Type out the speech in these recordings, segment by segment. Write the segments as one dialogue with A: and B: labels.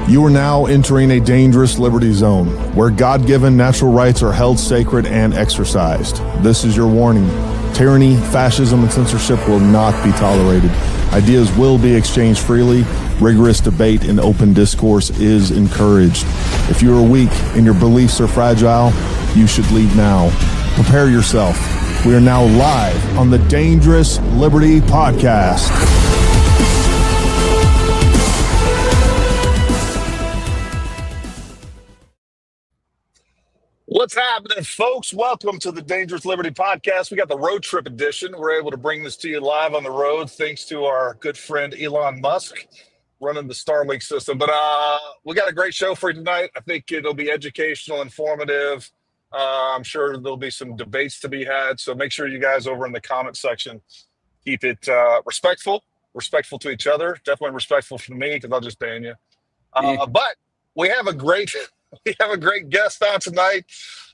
A: You are now entering a dangerous liberty zone where God-given natural rights are held sacred and exercised. This is your warning. Tyranny, fascism, and censorship will not be tolerated. Ideas will be exchanged freely. Rigorous debate and open discourse is encouraged. If you are weak and your beliefs are fragile, you should leave now. Prepare yourself. We are now live on the Dangerous Liberty Podcast.
B: What's happening, folks? Welcome to the Dangerous Liberty Podcast. We got the road trip edition. We're able to bring this to you live on the road thanks to our good friend Elon Musk running the Starlink system. But we got a great show for you tonight. I think it'll be educational, informative. I'm sure there'll be some debates to be had. So make sure you guys over in the comment section keep it respectful to each other. Definitely respectful for me because I'll just ban you. But we have a great guest on tonight,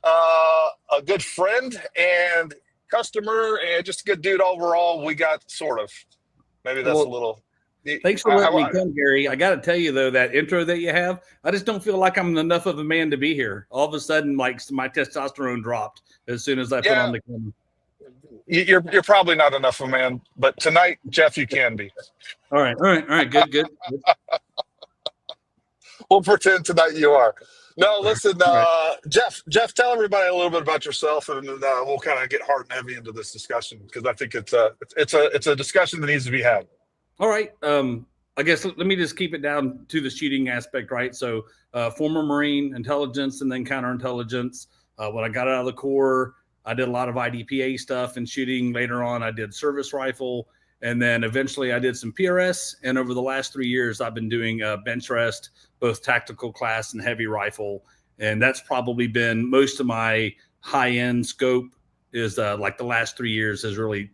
B: a good friend and customer, and just a good dude overall. We got sort of. Maybe that's a little.
C: Thanks for letting me come, Gary. I got to tell you, though, that intro that you have, I just don't feel like I'm enough of a man to be here. All of a sudden, like, my testosterone dropped as soon as I put on the camera.
B: You're probably not enough of a man, but tonight, Jeff, you can be.
C: All right. Good.
B: We'll pretend tonight you are. No, listen, Jeff, tell everybody a little bit about yourself, and we'll kind of get hard and heavy into this discussion because I think it's a discussion that needs to be had.
C: All right. I guess let me just keep it down to the shooting aspect, right? So, former Marine, intelligence, and then counterintelligence. When I got out of the Corps, I did a lot of IDPA stuff and shooting. Later on, I did service rifle, and then eventually I did some PRS. And over the last 3 years, I've been doing bench rest, both tactical class and heavy rifle. And that's probably been most of my high-end scope is like the last 3 years has really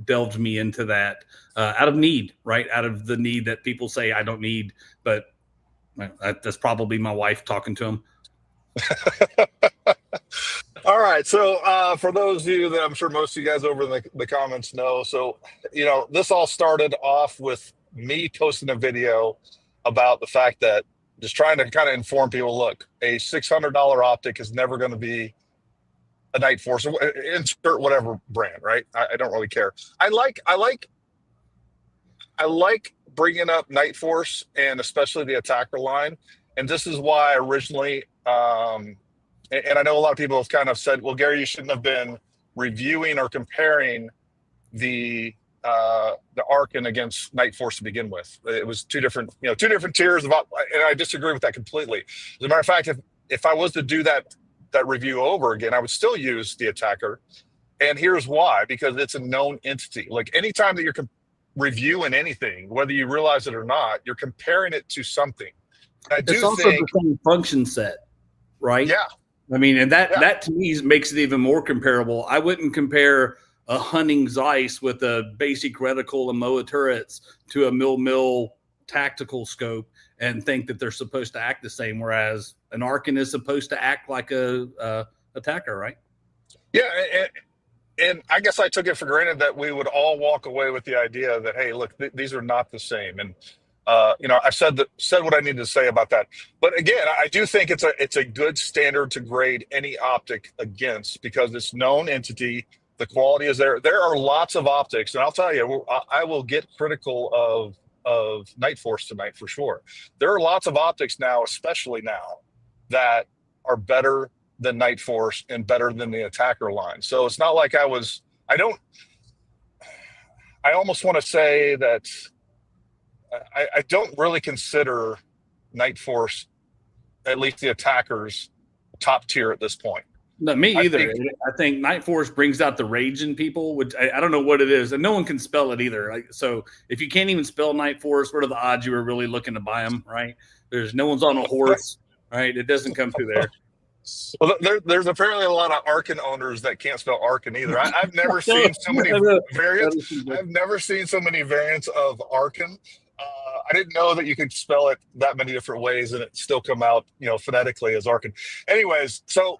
C: delved me into that out of need, right? Out of the need that people say I don't need, but that's probably my wife talking to him.
B: All right. So for those of you that I'm sure most of you guys over in the comments know, so, this all started off with me posting a video about the fact that just trying to kind of inform people, look, a $600 optic is never going to be a Night Force, insert whatever brand, right? I don't really care. I like bringing up Night Force and especially the attacker line. And this is why originally, and I know a lot of people have kind of said, well, Gary, you shouldn't have been reviewing or comparing the Arkin against Night Force to begin with. It was two different tiers of, and I disagree with that completely. As a matter of fact, if I was to do that review over again, I would still use the attacker. And here's why, because it's a known entity. Like anytime that you're reviewing anything, whether you realize it or not, you're comparing it to something.
C: It's also the same function set, right?
B: Yeah.
C: I mean, and that to me makes it even more comparable. I wouldn't compare a hunting Zeiss with a basic reticle and MOA turrets to a mil tactical scope and think that they're supposed to act the same, whereas an Arkin is supposed to act like a attacker, right?
B: Yeah, and I guess I took it for granted that we would all walk away with the idea that, hey, look, these are not the same. And I said what I needed to say about that. But again, I do think it's a good standard to grade any optic against because it's known entity. The quality is there. There are lots of optics, and I'll tell you, I will get critical of Night Force tonight for sure. There are lots of optics now, especially now, that are better than Night Force and better than the attacker line. So it's not like I almost want to say that I don't really consider Night Force, at least the attackers, top tier at this point.
C: No, me either. I think Night Force brings out the rage in people, which I don't know what it is, and no one can spell it either. So if you can't even spell Night Force, what are the odds you were really looking to buy them, right? There's no one's on a horse, right? It doesn't come through there.
B: Well, there's apparently a lot of Arkin owners that can't spell Arkin either. I've never seen so many variants. I've never seen so many variants of Arkin. I didn't know that you could spell it that many different ways and it still come out, phonetically as Arkin. Anyways, so,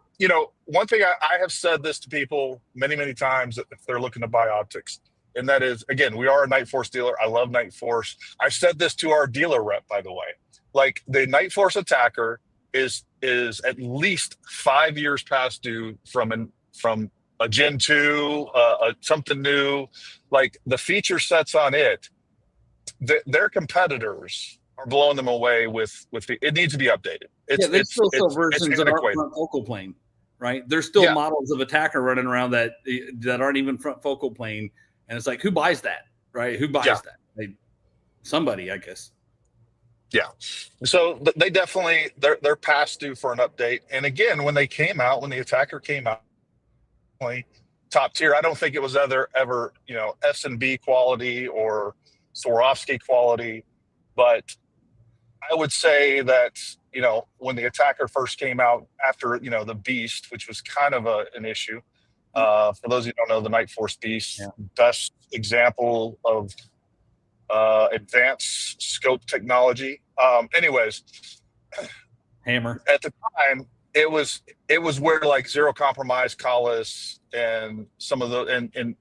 B: one thing I have said this to people many, many times if they're looking to buy optics, and that is, again, we are a Night Force dealer. I love Night Force. I've said this to our dealer rep, by the way. like the Night Force attacker is at least 5 years past due from a Gen 2, something new. Like the feature sets on it, their competitors are blowing them away with it needs to be updated.
C: They still sell
B: it's
C: versions that aren't front focal plane, right? There's still models of attacker running around that aren't even front focal plane, and it's like, who buys that, right? Who buys that? Somebody, I guess.
B: Yeah. So they definitely they're past due for an update. And again, when the attacker came out, top tier, I don't think it was ever S&B quality or Swarovski quality, but I would say that when the attacker first came out after the Beast, which was kind of an issue. For those who don't know, the Night Force Beast, best example of advanced scope technology. Anyways,
C: hammer
B: at the time, it was where like Zero Compromise, Collis, and some of the and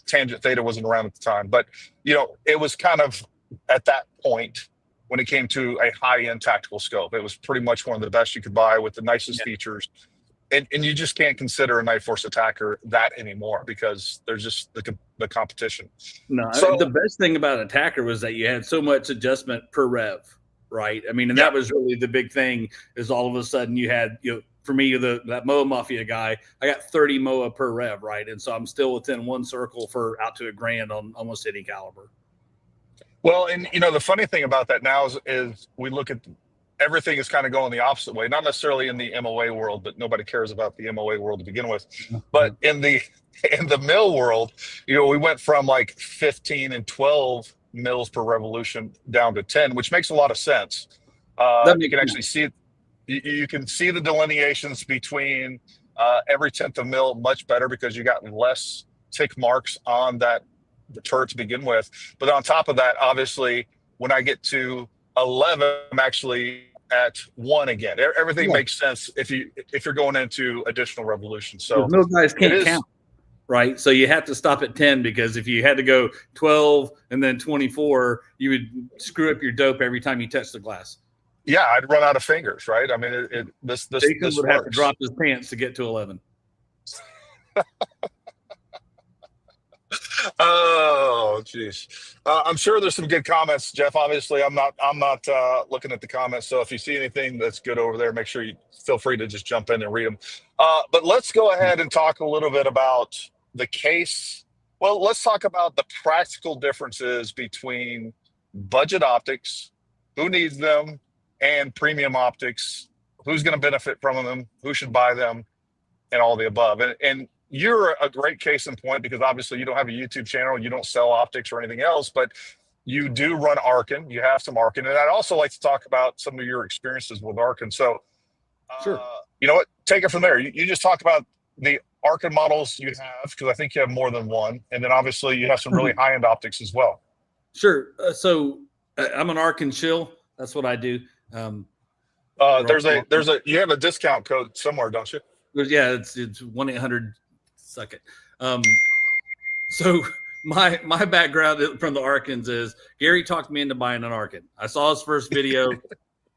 B: Tangent Theta wasn't around at the time, but it was kind of at that point when it came to a high-end tactical scope. It was pretty much one of the best you could buy with the nicest features. And you just can't consider a Night Force attacker that anymore because there's just the competition.
C: No, so the best thing about attacker was that you had so much adjustment per rev, right? I mean, and that was really the big thing. Is all of a sudden you had for me that MOA Mafia guy, I got 30 MOA per rev, right? And so I'm still within one circle for out to $1,000 on almost any caliber.
B: Well, and the funny thing about that now is we look at everything is kind of going the opposite way, not necessarily in the MOA world, but nobody cares about the MOA world to begin with. But in the mill world, we went from like 15 and 12 mils per revolution down to 10, which makes a lot of sense. You can actually see you can see the delineations between every 10th of mil much better because you got less tick marks on the turret to begin with. But on top of that, obviously, when I get to 11, I'm actually at 1 again. Everything makes sense if you're going into additional revolutions. So
C: no guys can't count, right? So you have to stop at 10 because if you had to go 12 and then 24, you would screw up your dope every time you touch the glass.
B: Yeah, I'd run out of fingers, right? I mean, this
C: would have to drop his pants to get to 11.
B: Oh, geez. I'm sure there's some good comments, Jeff. Obviously, I'm not looking at the comments. So if you see anything that's good over there, make sure you feel free to just jump in and read them. But let's go ahead and talk a little bit about the case. Well, let's talk about the practical differences between budget optics, who needs them, and premium optics. Who's going to benefit from them? Who should buy them? And all the above. And you're a great case in point because obviously you don't have a YouTube channel, you don't sell optics or anything else, but you do run Arkin. You have some Arkin, and I'd also like to talk about some of your experiences with Arkin. So,
C: sure.
B: You know what? Take it from there. You just talk about the Arkin models you have because I think you have more than one, and then obviously you have some really high-end optics as well.
C: Sure. So I'm an Arkin shill. That's what I do.
B: You have a discount code somewhere, don't you?
C: Yeah, it's 1-800. Suck it. So my background from the Arkins is Gary talked me into buying an Arkin. I saw his first video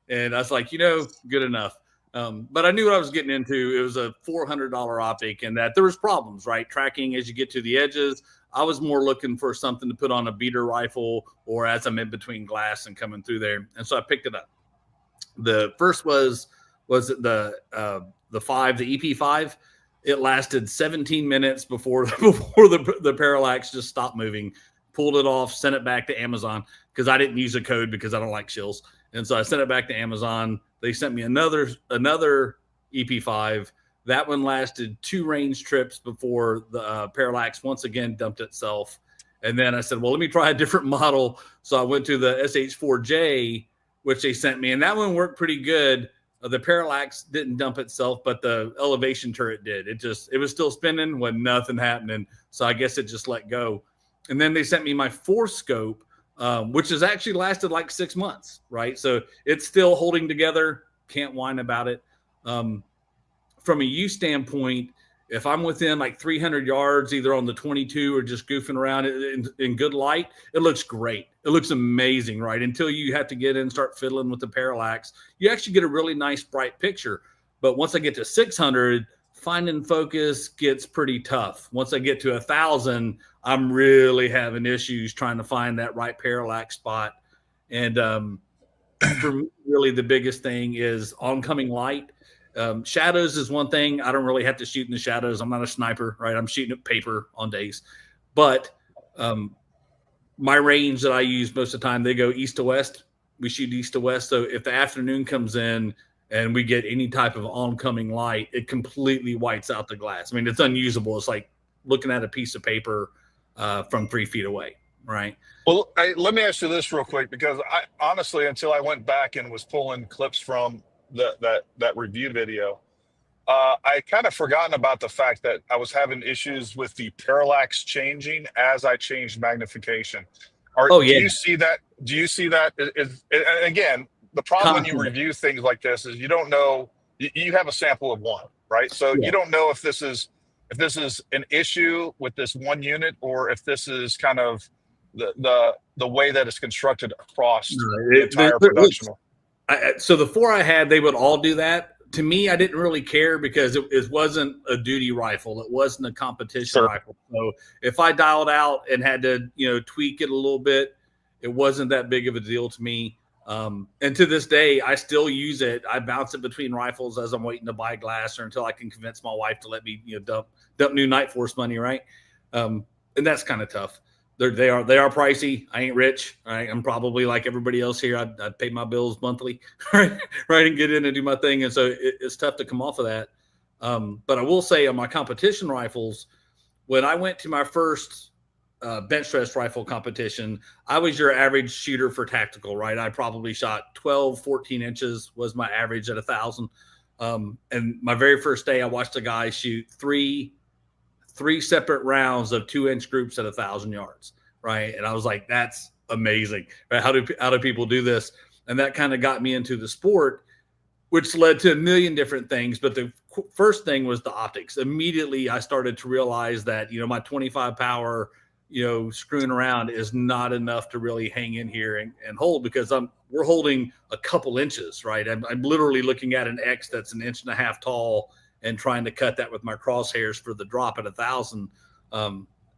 C: and I was like, good enough. But I knew what I was getting into. It was a $400 optic and that there was problems, right? Tracking as you get to the edges. I was more looking for something to put on a beater rifle or as I'm in between glass and coming through there. And so I picked it up. The first was the 5, the EP5. It lasted 17 minutes before the parallax just stopped moving. Pulled it off, sent it back to Amazon because I didn't use a code because I don't like shills. And so I sent it back to Amazon. They sent me another EP5. That one lasted 2 range trips before the parallax once again dumped itself. And then I said, well, let me try a different model. So I went to the SH4J, which they sent me, and that one worked pretty good. The parallax didn't dump itself, but the elevation turret did. It was still spinning when nothing happening. So I guess it just let go. And then they sent me my 4 scope, which has actually lasted like 6 months, right? So it's still holding together. Can't whine about it. From a use standpoint, if I'm within like 300 yards, either on the 22 or just goofing around in good light, it looks great. It looks amazing, right? Until you have to get in and start fiddling with the parallax, you actually get a really nice bright picture. But once I get to 600, finding focus gets pretty tough. Once I get to 1,000, I'm really having issues trying to find that right parallax spot. And for me, really the biggest thing is oncoming light. Shadows is one thing. I don't really have to shoot in the shadows. I'm not a sniper, right? I'm shooting at paper on days. But my range that I use most of the time, they go east to west. We shoot east to west. So if the afternoon comes in and we get any type of oncoming light, it completely whites out the glass. I mean, it's unusable. It's like looking at a piece of paper from 3 feet away, right?
B: Well, let me ask you this real quick, because I honestly, until I went back and was pulling clips from that review video, I kind of forgotten about the fact that I was having issues with the parallax changing as I changed magnification. Do you see that? Do you see that? And again, the problem when you review things like this is you don't know. You have a sample of one, right? So you don't know if this is an issue with this one unit, or if this is kind of the way that it's constructed across the entire production.
C: So the 4 I had, they would all do that. To me, I didn't really care because it wasn't a duty rifle. It wasn't a competition rifle. So if I dialed out and had to, tweak it a little bit, it wasn't that big of a deal to me. And to this day, I still use it. I bounce it between rifles as I'm waiting to buy glass, or until I can convince my wife to let me, dump new Night Force money, right? And that's kind of tough. They are pricey. I ain't rich. Right? I'm probably like everybody else here. I pay my bills monthly, right, and get in and do my thing. And so it's tough to come off of that. But I will say on my competition rifles, when I went to my first bench stress rifle competition, I was your average shooter for tactical, right? I probably shot 12, 14 inches was my average at 1,000. And my very first day, I watched a guy shoot three separate rounds of 2-inch groups at 1,000 yards, right? And I was like, that's amazing, right? How do people do this? And that kind of got me into the sport, which led to a million different things. But the first thing was the optics. Immediately, I started to realize that, my 25 power, screwing around is not enough to really hang in here and hold, because we're holding a couple inches, right? I'm literally looking at an X that's 1.5 inches tall and trying to cut that with my crosshairs for the drop at 1,000.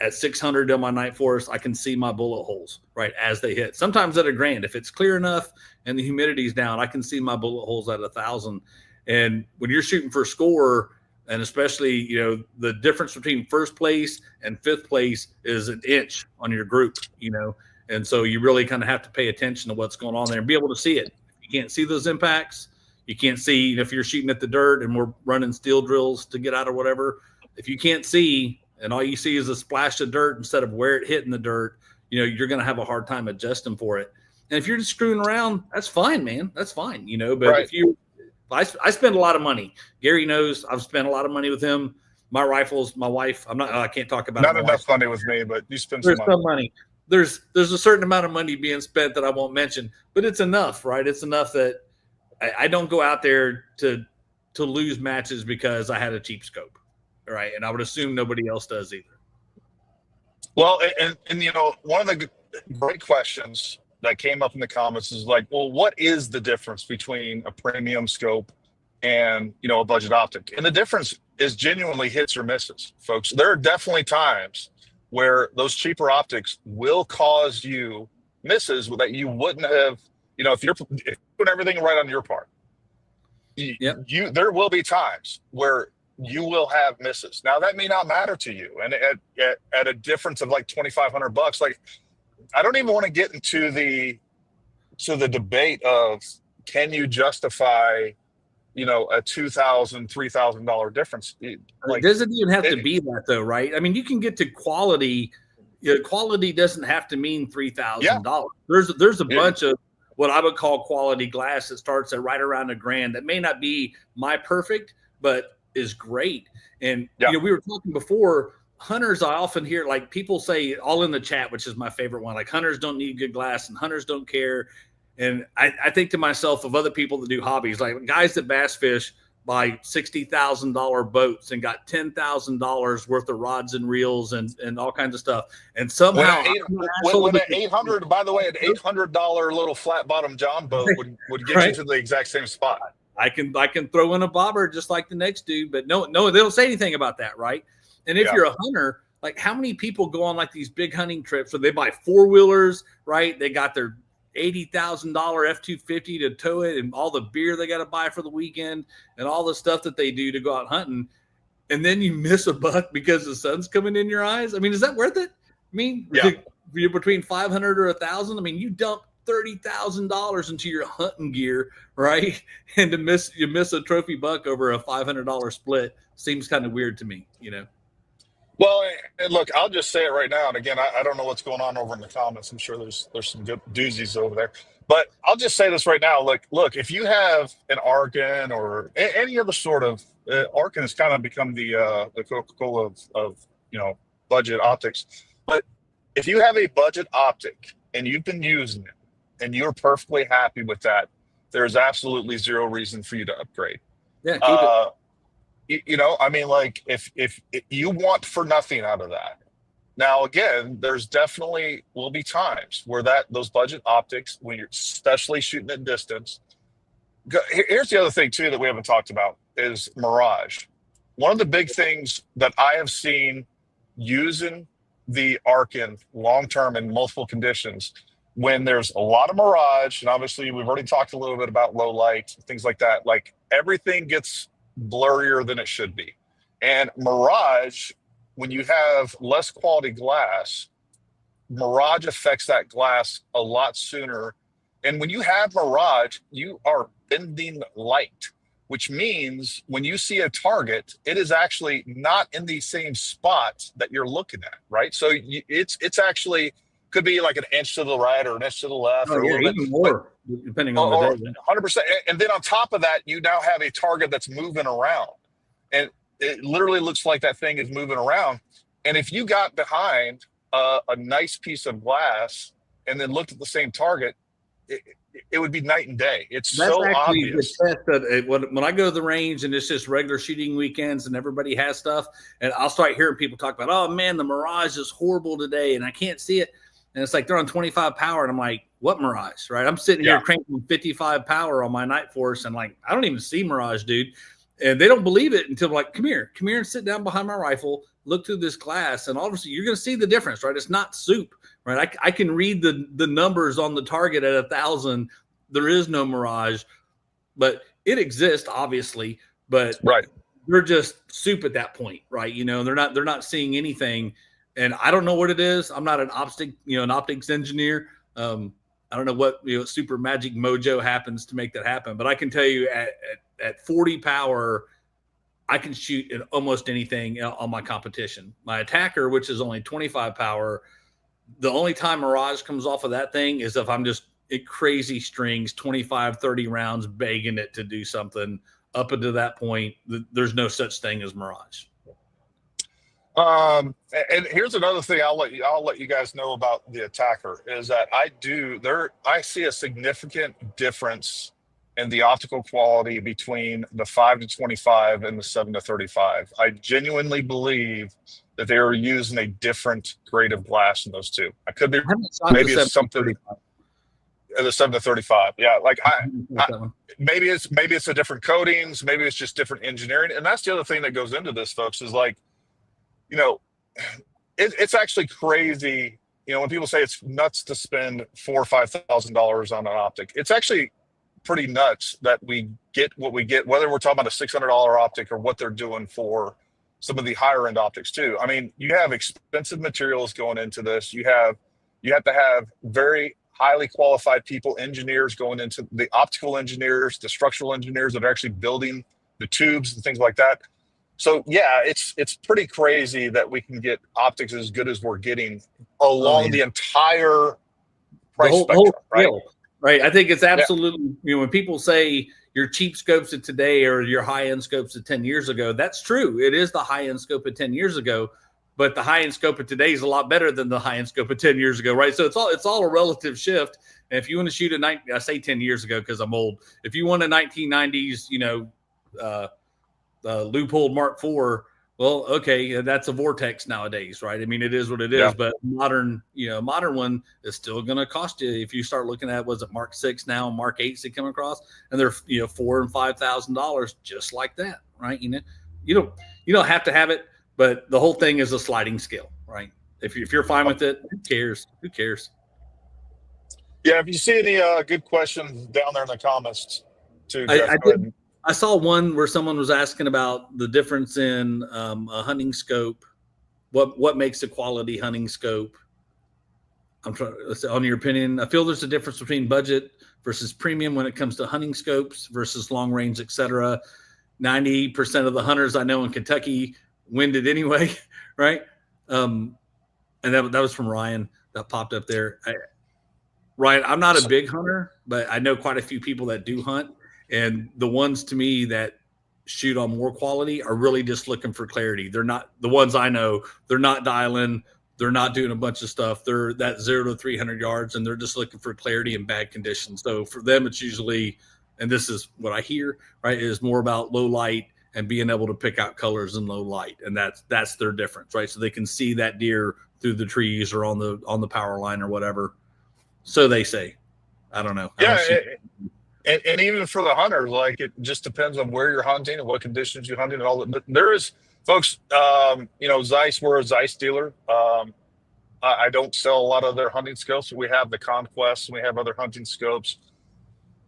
C: At 600 on my Night Force, I can see my bullet holes, right, as they hit. Sometimes at 1,000, if it's clear enough and the humidity's down, I can see my bullet holes at 1,000. And when you're shooting for score, and especially, the difference between first place and fifth place is 1 inch on your group, and so you really kind of have to pay attention to what's going on there and be able to see it. If you can't see those impacts, you can't see, if you're shooting at the dirt and we're running steel drills to get out or whatever, if you can't see and all you see is a splash of dirt instead of where it hit in the dirt, you're going to have a hard time adjusting for it. And if you're just screwing around, that's fine, man. That's fine, but right. I spend a lot of money. Gary knows I've spent a lot of money with him. My rifles, my wife, I can't talk about
B: not enough money with me, but you spend
C: some money. There's a certain amount of money being spent that I won't mention, but it's enough, right? It's enough that I don't go out there to lose matches because I had a cheap scope, right? And I would assume nobody else does either.
B: Well, and one of the great questions that came up in the comments is like, well, what is the difference between a premium scope and, a budget optic? And the difference is genuinely hits or misses, folks. There are definitely times where those cheaper optics will cause you misses that you wouldn't have, if you're doing everything right on your part. There will be times where you will have misses. Now that may not matter to you, and at a difference of like $2,500, like I don't even want to get into the debate of can you justify, a $2,000, $3,000 difference.
C: Like, it doesn't even have to be that though, right? I mean, you can get to quality. Quality doesn't have to mean $3,000. There's a bunch of what I would call quality glass that starts at right around $1,000 that may not be my perfect, but is great. And we were talking before, hunters, I often hear like people say all in the chat, which is my favorite one, like hunters don't need good glass and hunters don't care. And I think to myself of other people that do hobbies, like guys that bass fish buy $60,000 boats and got $10,000 worth of rods and reels and all kinds of stuff. And somehow
B: when an 800, by the way, an $800 little flat bottom John boat would get you to the exact same spot.
C: I can throw in a bobber just like the next dude, but no, they don't say anything about that, right? And if you're a hunter, like how many people go on like these big hunting trips where they buy 4-wheelers, right? They got their $80,000 F-250 to tow it and all the beer they got to buy for the weekend and all the stuff that they do to go out hunting. And then you miss a buck because the sun's coming in your eyes. I mean, is that worth it? I mean, you're between 500 or 1,000. I mean, you dump $30,000 into your hunting gear, right? And you miss a trophy buck over a $500 split seems kind of weird to me, you know?
B: Well, and look, I'll just say it right now. And again, I don't know what's going on over in the comments. I'm sure there's some good doozies over there. But I'll just say this right now. Look, if you have an Arkin or any other sort of Arkin has kind of become the Coca-Cola of budget optics. But if you have a budget optic and you've been using it and you're perfectly happy with that, there's absolutely zero reason for you to upgrade.
C: Yeah, keep it.
B: I mean, like if you want for nothing out of that. Now, again, there's definitely will be times where those budget optics, when you're especially shooting at distance. Here's the other thing too that we haven't talked about is mirage. One of the big things that I have seen using the Arkin long-term in multiple conditions, when there's a lot of mirage, and obviously we've already talked a little bit about low light, things like that, like everything gets blurrier than it should be. And mirage, when you have less quality glass, mirage affects that glass a lot sooner. And when you have mirage, you are bending light, which means when you see a target, it is actually not in the same spot that you're looking at, right? So it's actually could be like an inch to the right or an inch to the left, or a little
C: even
B: bit
C: more, depending on the day.
B: 100%. And then on top of that, you now have a target that's moving around, and it literally looks like that thing is moving around. And if you got behind a nice piece of glass and then looked at the same target, it would be night and day. That's so obvious.
C: The test that when I go to the range and it's just regular shooting weekends and everybody has stuff, and I'll start hearing people talk about, oh man, the mirage is horrible today and I can't see it. And it's like they're on 25 power, and I'm like, what mirage, right? I'm sitting here cranking 55 power on my Night Force, and like I don't even see mirage, dude. And they don't believe it until like, come here and sit down behind my rifle, look through this glass, and obviously you're going to see the difference, right? It's not soup, right? I can read the numbers on the target at 1,000. There is no mirage, but it exists, obviously. But they're just soup at that point, right? You know, they're not seeing anything, and I don't know what it is. I'm not an optics engineer. I don't know what super magic mojo happens to make that happen, but I can tell you at 40 power, I can shoot at almost anything on my competition. My attacker, which is only 25 power, the only time mirage comes off of that thing is if I'm just at crazy strings, 25, 30 rounds, begging it to do something. Up until that point, there's no such thing as mirage.
B: And here's another thing I'll let you guys know about the attacker is that I see a significant difference in the optical quality between the 5 to 25 and the 7 to 35. I genuinely believe that they are using a different grade of glass in those two. I could be maybe it's something. The 7 to 35, yeah. Like maybe it's a different coatings, maybe it's just different engineering, and that's the other thing that goes into this, folks. Is like, it's actually crazy. When people say it's nuts to spend $4,000 or $5,000 on an optic, it's actually pretty nuts that we get what we get, whether we're talking about a $600 optic or what they're doing for some of the higher end optics too. I mean, you have expensive materials going into this. You have to have very highly qualified people, engineers going into the optical engineers, the structural engineers that are actually building the tubes and things like that. So yeah, it's pretty crazy that we can get optics as good as we're getting along the entire price spectrum, right?
C: Right. I think it's absolutely, when people say your cheap scopes of today or your high-end scopes of 10 years ago, that's true. It is the high-end scope of 10 years ago, but the high-end scope of today is a lot better than the high-end scope of 10 years ago, right? So it's all a relative shift. And if you want to shoot I say 10 years ago because I'm old. If you want a 1990s, Loophole Mark IV. Well, okay, that's a vortex nowadays, right? I mean, it is what it is, but modern one is still going to cost you. If you start looking at, was it Mark VI now, Mark 8s that come across, and they're $4,000 and $5,000 just like that, right? You don't have to have it, but the whole thing is a sliding scale, right? If you're fine with it, who cares? Who cares?
B: Yeah, if you see any good questions down there in the comments, too, Jeff, go ahead.
C: I saw one where someone was asking about the difference in a hunting scope. What makes a quality hunting scope? I'm trying. On your opinion, I feel there's a difference between budget versus premium when it comes to hunting scopes versus long range, etc. 90% of the hunters I know in Kentucky winded anyway, right? And that was from Ryan that popped up there. Ryan, I'm not a big hunter, but I know quite a few people that do hunt. And the ones to me that shoot on more quality are really just looking for clarity. They're not the ones I know. They're not dialing. They're not doing a bunch of stuff. They're that 0 to 300 yards, and they're just looking for clarity in bad conditions. So for them, it's usually, and this is what I hear, right, is more about low light and being able to pick out colors in low light, and that's their difference, right? So they can see that deer through the trees or on the power line or whatever. So they say. I don't know.
B: And even for the hunter, like, it just depends on where you're hunting and what conditions you're hunting and all that. But there is, folks, Zeiss, we're a Zeiss dealer. I don't sell a lot of their hunting scopes. We have the Conquest and we have other hunting scopes.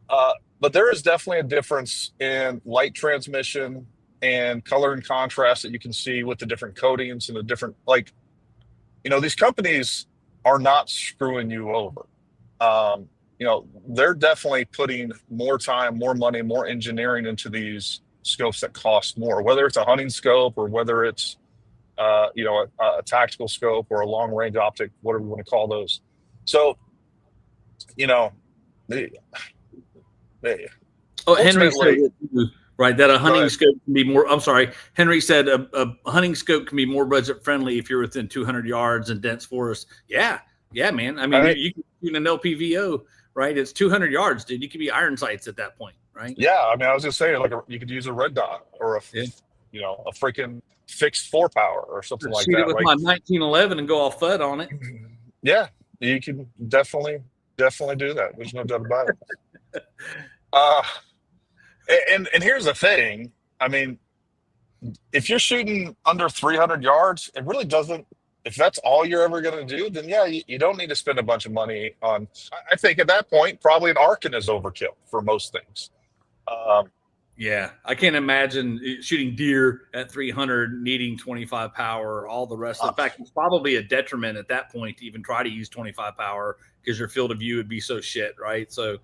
B: But there is definitely a difference in light transmission and color and contrast that you can see with the different coatings and the different, these companies are not screwing you over. They're definitely putting more time, more money, more engineering into these scopes that cost more, whether it's a hunting scope or whether it's, a tactical scope or a long range optic, whatever you want to call those. So,
C: Henry said, right, that a hunting scope can be more, I'm sorry, Henry said a hunting scope can be more budget friendly if you're within 200 yards in dense forest. Yeah, man. I mean, you can shoot an LPVO, right? It's 200 yards, dude. You could be iron sights at that point, right?
B: Yeah, I mean, I was just saying, you could use a red dot or a freaking fixed 4-power or something like that.
C: Shoot it with my 1911 and go all FUD on it.
B: Yeah, you can definitely do that. There's no doubt about it. And here's the thing. I mean, if you're shooting under 300 yards, it really doesn't. If that's all you're ever going to do, then yeah, you don't need to spend a bunch of money on. I think at that point, probably an Arkin is overkill for most things.
C: Yeah, I can't imagine shooting deer at 300, needing 25 power, all the rest. In fact, it's probably a detriment at that point to even try to use 25 power because your field of view would be so shit, right? So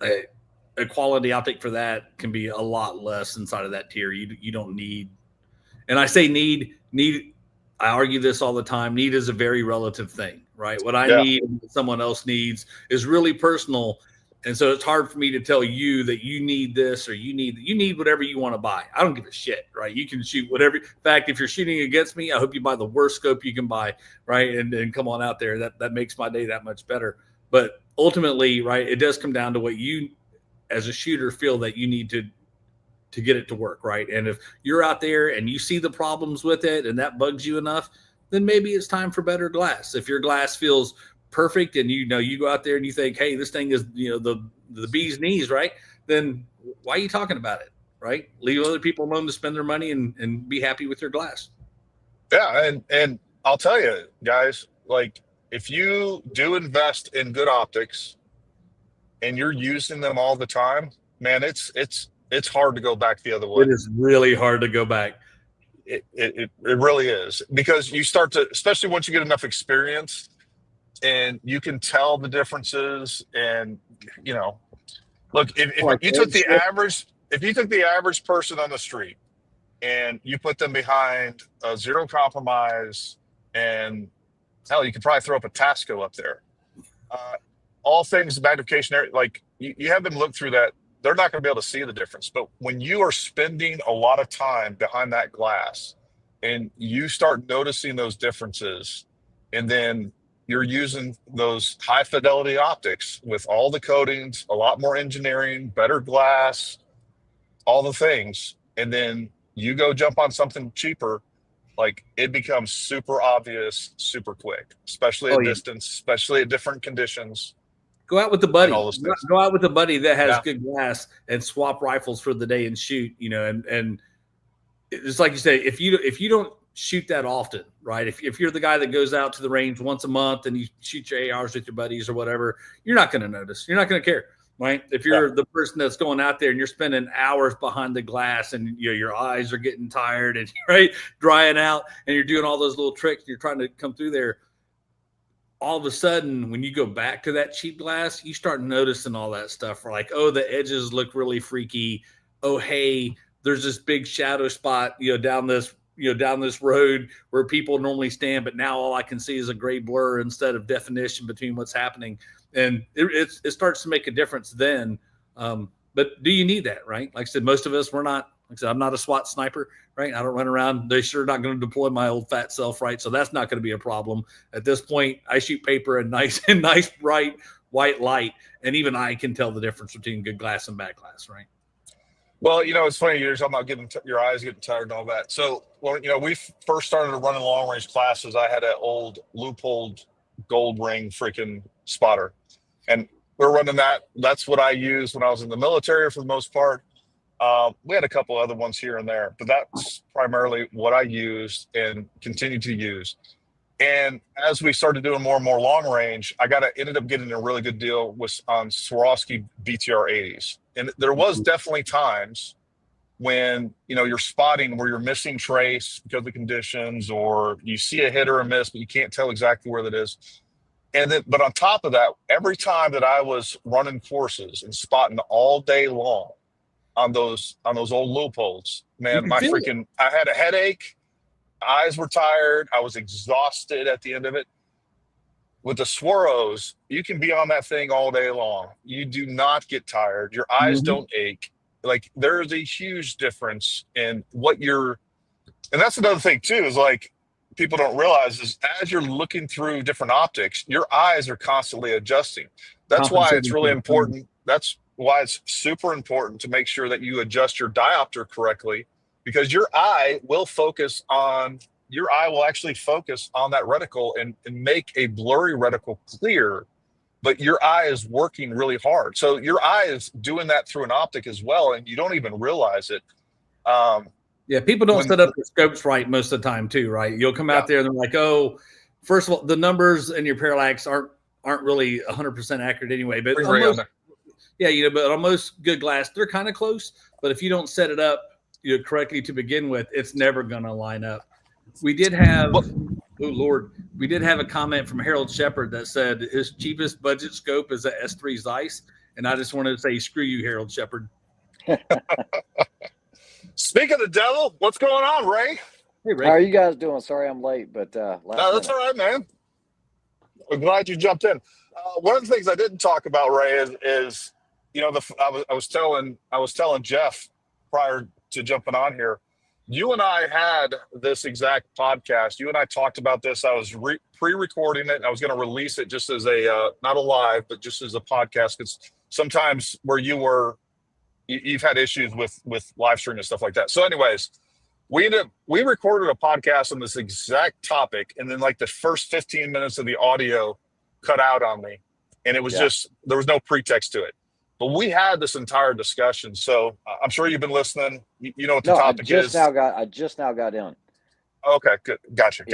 C: a quality optic for that can be a lot less inside of that tier. You don't need, and I say need. I argue this all the time. Need is a very relative thing, right? What I need and what someone else needs is really personal. And so it's hard for me to tell you that you need this or you need whatever you want to buy. I don't give a shit, right? You can shoot whatever. In fact, if you're shooting against me, I hope you buy the worst scope you can buy, right? And come on out there. That makes my day that much better. But ultimately, right, it does come down to what you as a shooter feel that you need to get it to work, right? And if you're out there and you see the problems with it and that bugs you enough, then maybe it's time for better glass. If your glass feels perfect and you go out there and you think, hey, this thing is the bee's knees, right? Then why are you talking about it, right? Leave other people alone to spend their money and be happy with your glass.
B: Yeah, and I'll tell you guys, if you do invest in good optics and you're using them all the time, man, it's hard to go back the other way.
C: It is really hard to go back.
B: It really is, because you start to, especially once you get enough experience and you can tell the differences. And look, if you took the average person on the street and you put them behind a zero compromise, and hell, you could probably throw up a Tasco up there, all things magnification area, you have them look through that, they're not going to be able to see the difference. But when you are spending a lot of time behind that glass and you start noticing those differences, and then you're using those high fidelity optics with all the coatings, a lot more engineering, better glass, all the things, and then You go jump on something cheaper, like it becomes super obvious, super quick, especially
C: Oh
B: at
C: yeah.
B: distance, especially at different conditions
C: Go out with a
B: and all
C: buddy.
B: those things.
C: Go out with a buddy that has
B: Yeah.
C: good glass and swap rifles for the day and shoot. And it's like you say, if you don't shoot that often, right? If you're the guy that goes out to the range once a month and you shoot your ARs with your buddies or whatever, you're not going to notice. You're not going to care, right? If you're the person that's going out there and you're spending hours behind the glass and your eyes are getting tired and right drying out and you're doing all those little tricks and you're trying to come through there, all of a sudden, when you go back to that cheap glass, you start noticing all that stuff. Like, oh, the edges look really freaky. Oh, hey, there's this big shadow spot, down this road where people normally stand, but now all I can see is a gray blur instead of definition between what's happening, and it starts to make a difference then. But do you need that, right? Like I said, most of us, we're not. Like I said, I'm not a SWAT sniper, right? I don't run around. They're sure not going to deploy my old fat self, right? So that's not going to be a problem. At this point, I shoot paper in nice bright white light, and even I can tell the difference between good glass and bad glass, right?
B: Well, it's funny you're talking about getting your eyes getting tired and all that. So, we first started running long range classes. I had an old loopholed gold ring freaking spotter, and we're running that. That's what I used when I was in the military for the most part. We had a couple other ones here and there, but that's primarily what I used and continue to use. And as we started doing more and more long range, ended up getting a really good deal on Swarovski BTR 80s. And there was definitely times when, you're spotting where you're missing trace because of conditions, or you see a hit or a miss, but you can't tell exactly where that is. But on top of that, every time that I was running courses and spotting all day long on those old loopholes, man, I had a headache, eyes were tired, I was exhausted at the end of it. With the Swaros, you can be on that thing all day long. You do not get tired. Your eyes don't ache. Like, there's a huge difference in and that's another thing too, is like, people don't realize is as you're looking through different optics, your eyes are constantly adjusting. That's why it's really important. That's why it's super important to make sure that you adjust your diopter correctly, because your eye will actually focus on that reticle and make a blurry reticle clear, but your eye is working really hard. So your eye is doing that through an optic as well, and you don't even realize it.
C: People don't set up the scopes right most of the time too, right? You'll come out there and they're like, oh, first of all, the numbers and your parallax aren't really 100% accurate anyway. But but on most good glass, they're kind of close. But if you don't set it up correctly to begin with, it's never going to line up. We did have, we did have a comment from Harold Shepard that said his cheapest budget scope is a S3 Zeiss, and I just wanted to say, screw you, Harold Shepard.
B: Speak of the devil, what's going on, Ray?
C: Hey, Ray.
D: How are you guys doing? Sorry I'm late, but
B: no, that's all right, man. I'm glad you jumped in. One of the things I didn't talk about, Ray, is I was telling Jeff prior to jumping on here. You and I had this exact podcast. You and I talked about this. I was pre-recording it. I was going to release it just as not a live, but just as a podcast. Because sometimes where you've had issues with live streaming and stuff like that. So anyways, we recorded a podcast on this exact topic, and then like the first 15 minutes of the audio cut out on me, and it was just, there was no pretext to it. But we had this entire discussion. So I'm sure you've been listening. You know what the topic is.
D: I just now got in.
B: Okay, good. Gotcha.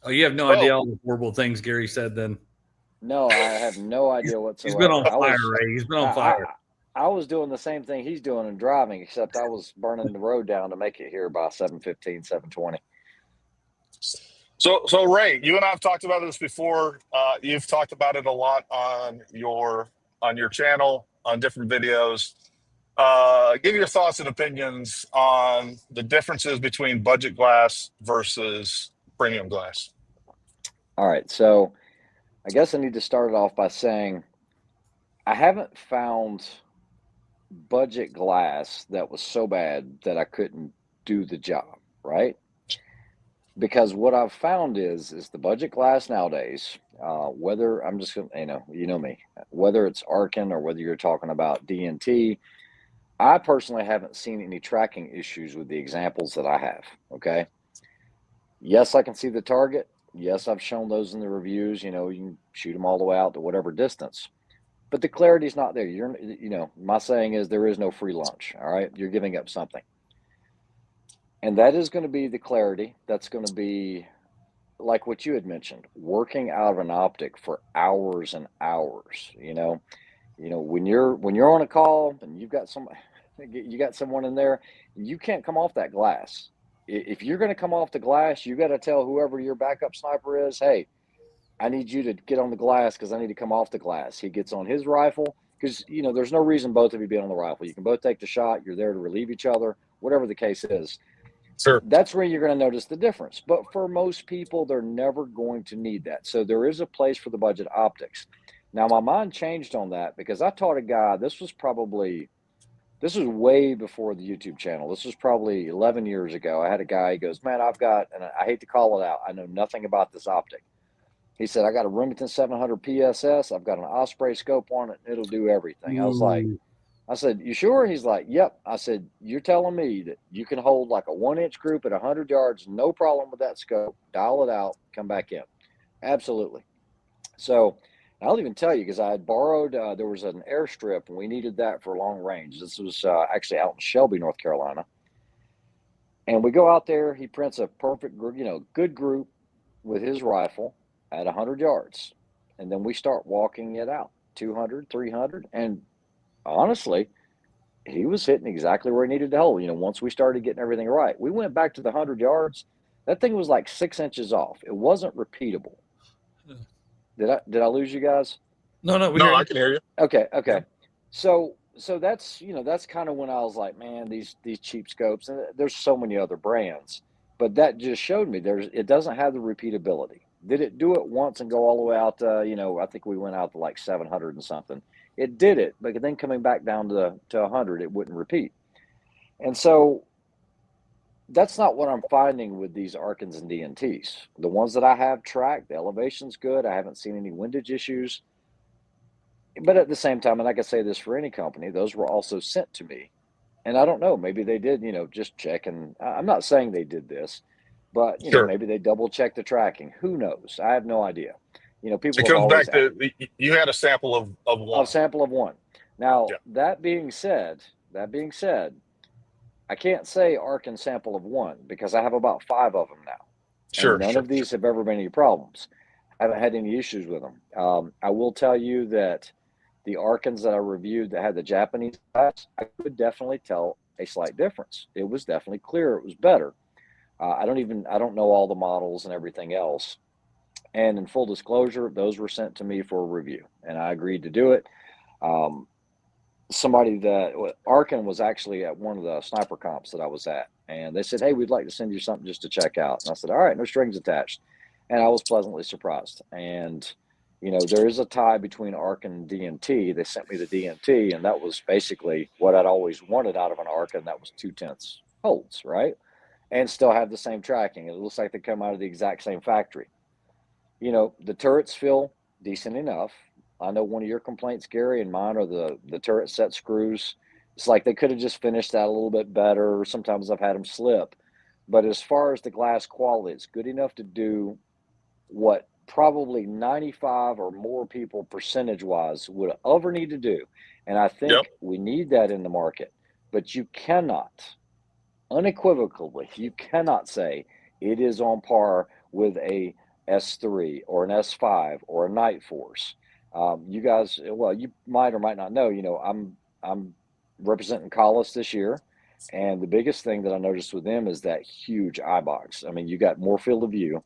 C: Oh, you have no idea all the horrible things Gary said then.
D: No, I have no idea whatsoever.
C: He's been on fire, Ray. He's been on fire.
D: I was doing the same thing he's doing and driving, except I was burning the road down to make it here by 7:15, 7:20.
B: So Ray, you and I have talked about this before. You've talked about it a lot on your channel, on different videos. Give your thoughts and opinions on the differences between budget glass versus premium glass.
D: All right, so I guess I need to start it off by saying I haven't found budget glass that was so bad that I couldn't do the job, right? Because what I've found is the budget glass nowadays, whether I'm just going to, you know me, whether it's Arkin or whether you're talking about DNT, I personally haven't seen any tracking issues with the examples that I have. Okay. Yes, I can see the target. Yes, I've shown those in the reviews. You can shoot them all the way out to whatever distance, but the clarity's not there. My saying is there is no free lunch. All right. You're giving up something. And that is going to be the clarity. That's going to be like what you had mentioned, working out of an optic for hours and hours. When you're on a call and you got someone in there, you can't come off that glass. If you're going to come off the glass, you got to tell whoever your backup sniper is, hey, I need you to get on the glass because I need to come off the glass. He gets on his rifle because there's no reason both of you be on the rifle. You can both take the shot. You're there to relieve each other, whatever the case is.
B: Sure.
D: That's where you're going to notice the difference. But for most people, they're never going to need that. So there is a place for the budget optics. Now, my mind changed on that because I taught a guy, this was way before the YouTube channel. This was probably 11 years ago. I had a guy, he goes, man, and I hate to call it out, I know nothing about this optic. He said, I got a Remington 700 PSS. I've got an Osprey scope on it. It'll do everything. I said, you sure? He's like, yep. I said, you're telling me that you can hold like a 1-inch group at 100 yards, no problem with that scope, dial it out, come back in. Absolutely. So I'll even tell you, because I had borrowed, there was an airstrip and we needed that for long range. This was actually out in Shelby, North Carolina. And we go out there, he prints a perfect, good group with his rifle at 100 yards. And then we start walking it out, 200, 300. And honestly, he was hitting exactly where he needed to hold. Once we started getting everything right, we went back to the 100 yards. That thing was like 6 inches off. It wasn't repeatable. Did I lose you guys?
C: No,
B: I can hear you.
D: Okay. Yeah. So that's that's kind of when I was like, man, these cheap scopes, and there's so many other brands, but that just showed me it doesn't have the repeatability. Did it do it once and go all the way out to, I think we went out to like 700 and something. It did it, but then coming back down to 100, it wouldn't repeat. And so that's not what I'm finding with these Arkans and DNTs. The ones that I have tracked, the elevation's good. I haven't seen any windage issues. But at the same time, and I can say this for any company, those were also sent to me. And I don't know, maybe they did, just check. And I'm not saying they did this, but,
B: Sure.
D: Maybe they double checked the tracking. Who knows? I have no idea. People
B: It
D: have
B: comes
D: always
B: back to you had a sample of one.
D: A sample of one. Now,
B: Yeah.
D: that being said, I can't say Arkan sample of one because I have about 5 of them now.
B: Sure.
D: And none of these have ever been any problems. I haven't had any issues with them. I will tell you that the Arkans that I reviewed that had the Japanese glass, I could definitely tell a slight difference. It was definitely clearer. It was better. I don't know all the models and everything else. And in full disclosure, those were sent to me for a review, and I agreed to do it. Arkan was actually at one of the sniper comps that I was at, and they said, hey, we'd like to send you something just to check out. And I said, all right, no strings attached. And I was pleasantly surprised. And, there is a tie between Arkan and DNT. They sent me the DNT, and that was basically what I'd always wanted out of an Arkan. That was 2/10 holds, right? And still have the same tracking. It looks like they come out of the exact same factory. The turrets feel decent enough. I know one of your complaints, Gary, and mine are the turret set screws. It's like they could have just finished that a little bit better. Sometimes I've had them slip. But as far as the glass quality, it's good enough to do what probably 95 or more people percentage-wise would ever need to do. And I think we need that in the market. But you cannot, unequivocally, you cannot say it is on par with a S3 or an S5 or a Night Force. You guys, well, you might or might not know, I'm representing Collis this year, and the biggest thing that I noticed with them is that huge eye box. I mean, you got more field of view.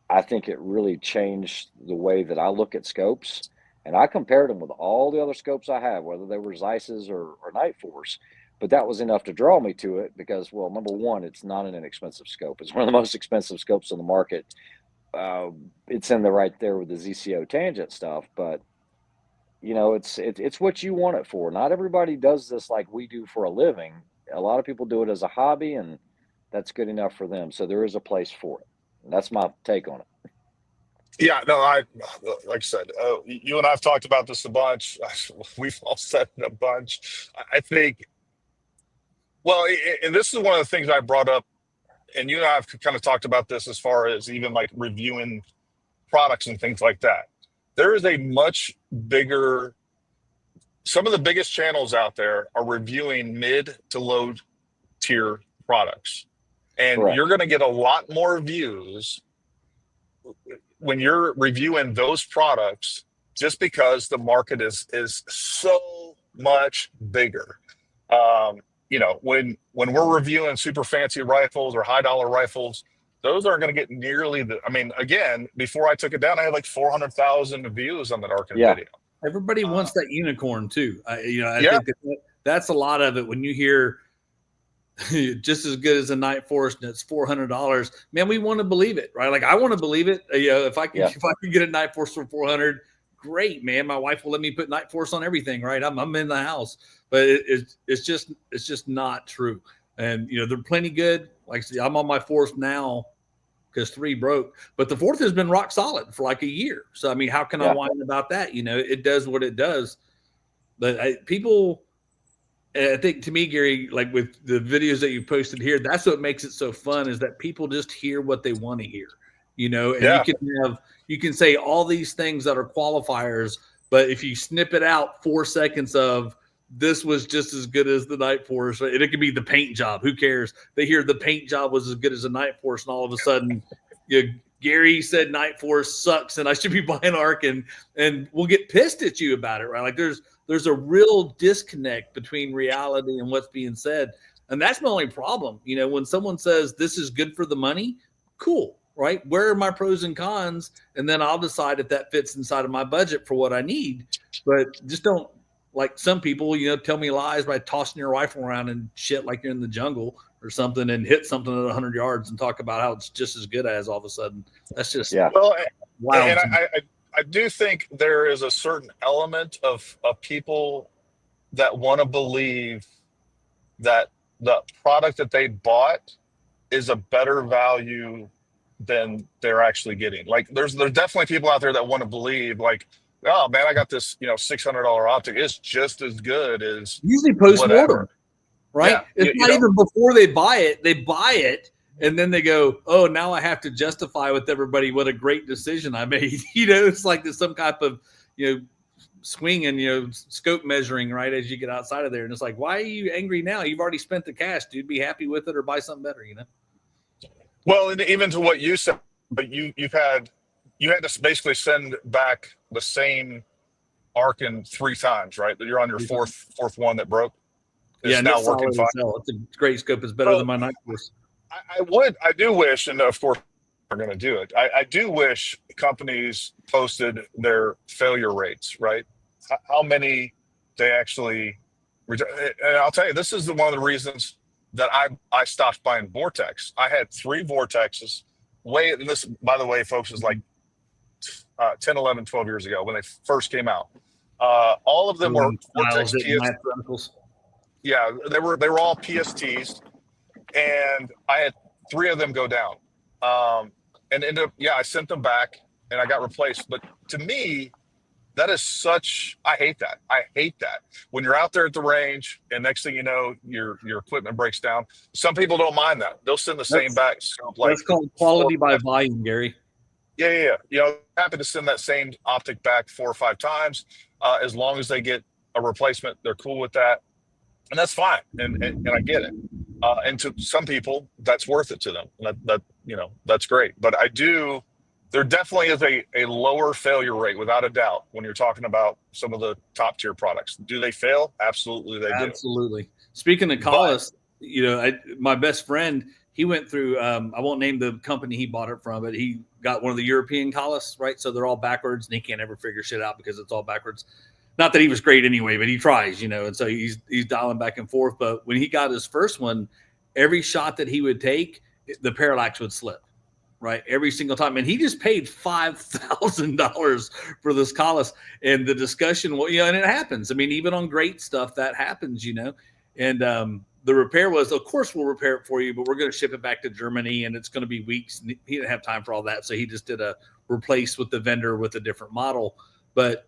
D: I think it really changed the way that I look at scopes, and I compared them with all the other scopes I have, whether they were Zeiss's or Night Force. But that was enough to draw me to it because, well, number one, it's not an inexpensive scope. It's one of the most expensive scopes on the market. It's in the right there with the ZCO tangent stuff, but it's what you want it for. Not everybody does this like we do for a living. A lot of people do it as a hobby, and that's good enough for them. So there is a place for it. And that's my take on it.
B: Yeah, no, like I said, you and I have talked about this a bunch. We've all said it a bunch. I think, well, and this is one of the things I brought up, and you and I have kind of talked about this as far as even like reviewing products and things like that. There is a much bigger, some of the biggest channels out there are reviewing mid to low tier products. And
D: Correct.
B: you're going to get a lot more views when you're reviewing those products just because the market is so much bigger. When we're reviewing super fancy rifles or high dollar rifles, those aren't going to get nearly the. I mean, again, before I took it down, I had like 400,000 views on that Arkin video.
C: Everybody wants that unicorn too. I
B: Yeah.
C: think that's a lot of it. When you hear just as good as a Night Force and it's $400, man, we want to believe it, right? Like I want to believe it. If I can get a Night Force for 400, great, man. My wife will let me put Night Force on everything, right? I'm in the house, but it's just not true. And they're plenty good. Like I said, I'm on my fourth now because 3 broke, but the fourth has been rock solid for like a year. So I mean, how can I whine about that? It does what it does. But I think to me, Gary, like with the videos that you posted here, that's what makes it so fun is that people just hear what they want to hear, and you can say all these things that are qualifiers, but if you snip it out 4 seconds of this was just as good as the Night Force, and it could be the paint job. Who cares? They hear the paint job was as good as the Night Force, and all of a sudden, Gary said Night Force sucks, and I should be buying Ark, and we'll get pissed at you about it, right? Like there's a real disconnect between reality and what's being said. And that's my only problem. When someone says this is good for the money, cool, right? Where are my pros and cons? And then I'll decide if that fits inside of my budget for what I need. But just don't, like some people, tell me lies by tossing your rifle around and shit like you're in the jungle or something and hit something at 100 yards and talk about how it's just as good as all of a sudden. That's just
B: wild. And I do think there is a certain element of people that want to believe that the product that they bought is a better value than they're actually getting. Like there's definitely people out there that want to believe like, oh man, I got this, $600 optic. It's just as good as
C: usually post-mortem, right?
B: Yeah,
C: it's not even before they buy it. And then they go, oh, now I have to justify with everybody what a great decision I made. It's like there's some type of, swing and, scope measuring, right, as you get outside of there. And it's like, why are you angry now? You've already spent the cash, dude. Be happy with it or buy something better,
B: Well, and even to what you said, but you had to basically send back the same Arkin 3 times, right? You're on your fourth one that broke. It's now working fine.
C: It's a great scope. It's better than my Night Force.
B: I do wish, and of course we're going to do it. I do wish companies posted their failure rates, right? How many they actually, and I'll tell you, this is one of the reasons that I stopped buying Vortex. I had 3 Vortexes and this, by the way, folks, is like 10, 11, 12 years ago when they first came out. All of them were Vortex PSTs. Yeah, they were all PSTs. And I had 3 of them go down, and ended up, I sent them back and I got replaced. But to me, that is I hate that. I hate that when you're out there at the range and next thing you know, your equipment breaks down. Some people don't mind that. They'll send the same back.
C: That's called quality by volume, Gary.
B: Yeah. Happy to send that same optic back 4 or 5 times. As long as they get a replacement, they're cool with that. And that's fine. And I get it. And to some people, that's worth it to them. That's great. But there definitely is a lower failure rate without a doubt when you're talking about some of the top tier products. Do they fail? Absolutely, they do.
C: Absolutely. Speaking of Collis, my best friend, he went through, I won't name the company he bought it from, but he got one of the European Collis, right? So they're all backwards and he can't ever figure shit out because it's all backwards. Not that he was great anyway, but he tries, and so he's dialing back and forth. But when he got his first one, every shot that he would take, the parallax would slip, right? Every single time. And he just paid $5,000 for this Collis. And the discussion, and it happens. I mean, even on great stuff, that happens, And the repair was, of course, we'll repair it for you, but we're going to ship it back to Germany, and it's going to be weeks. And he didn't have time for all that. So he just did a replaced with the vendor with a different model. But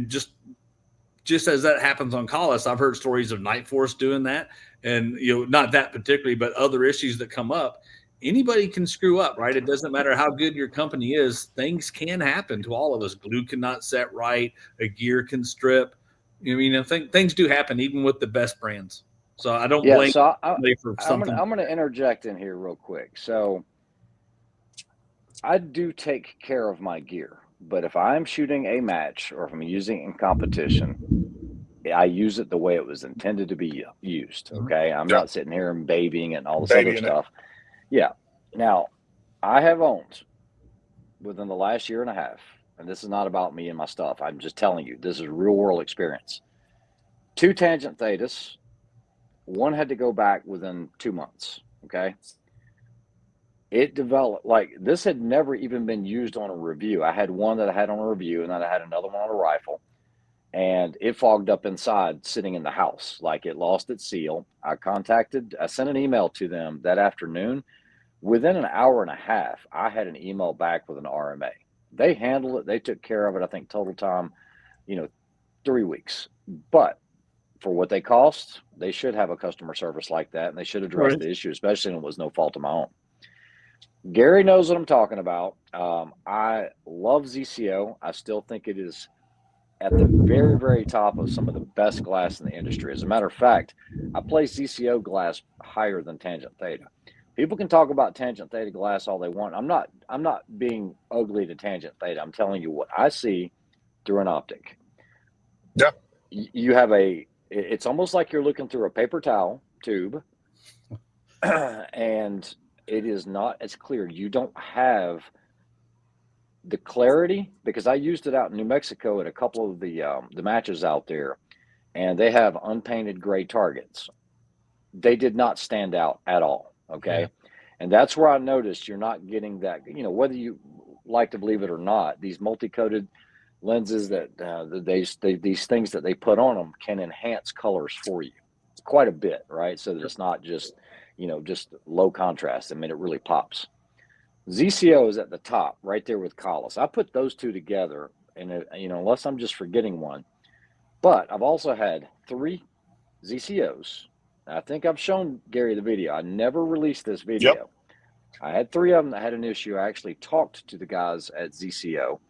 C: just as that happens on Collis, I've heard stories of Night Force doing that, and not that particularly, but other issues that come up. Anybody can screw up, right? It doesn't matter how good your company is. Things can happen to all of us. Glue cannot set right. A gear can strip. Things do happen even with the best brands. So I don't blame anybody for something.
D: I'm going to interject in here real quick. So I do take care of my gear, but if I'm shooting a match or if I'm using it in competition, I use it the way it was intended to be used. Okay. I'm not sitting here and babying it and all this other stuff. Yeah. Now, I have owned within the last year and a half, and this is not about me and my stuff. I'm just telling you, this is real world experience. 2 Tangent Thetas. One had to go back within 2 months. Okay. It developed like this had never even been used on a review. I had one that I had on a review, and then I had another one on a rifle, and it fogged up inside sitting in the house. Like it lost its seal. I sent an email to them that afternoon. Within an hour and a half, I had an email back with an RMA. They handled it. They took care of it. I think total time, 3 weeks. But for what they cost, they should have a customer service like that, and they should address the issue, especially when it was no fault of my own. Gary knows what I'm talking about. I love ZCO. I still think it is at the very, very top of some of the best glass in the industry. As a matter of fact, I place ZCO glass higher than Tangent Theta. People can talk about Tangent Theta glass all they want. I'm not being ugly to Tangent Theta. I'm telling you what I see through an optic.
B: Yeah.
D: You have it's almost like you're looking through a paper towel tube, and it is not as clear. You don't have the clarity, because I used it out in New Mexico at a couple of the matches out there, and they have unpainted gray targets. They did not stand out at all. Okay. Yeah. And that's where I noticed you're not getting that, whether you like to believe it or not, these multi-coated lenses that these things that they put on them can enhance colors for you quite a bit, right? So that it's not just, just low contrast. I mean, it really pops. ZCO is at the top right there with Collis. I put those two together, and unless I'm just forgetting one, but I've also had 3 ZCOs. I think I've shown Gary the video. I never released this video. Yep. I had 3 of them that had an issue. I actually talked to the guys at ZCO,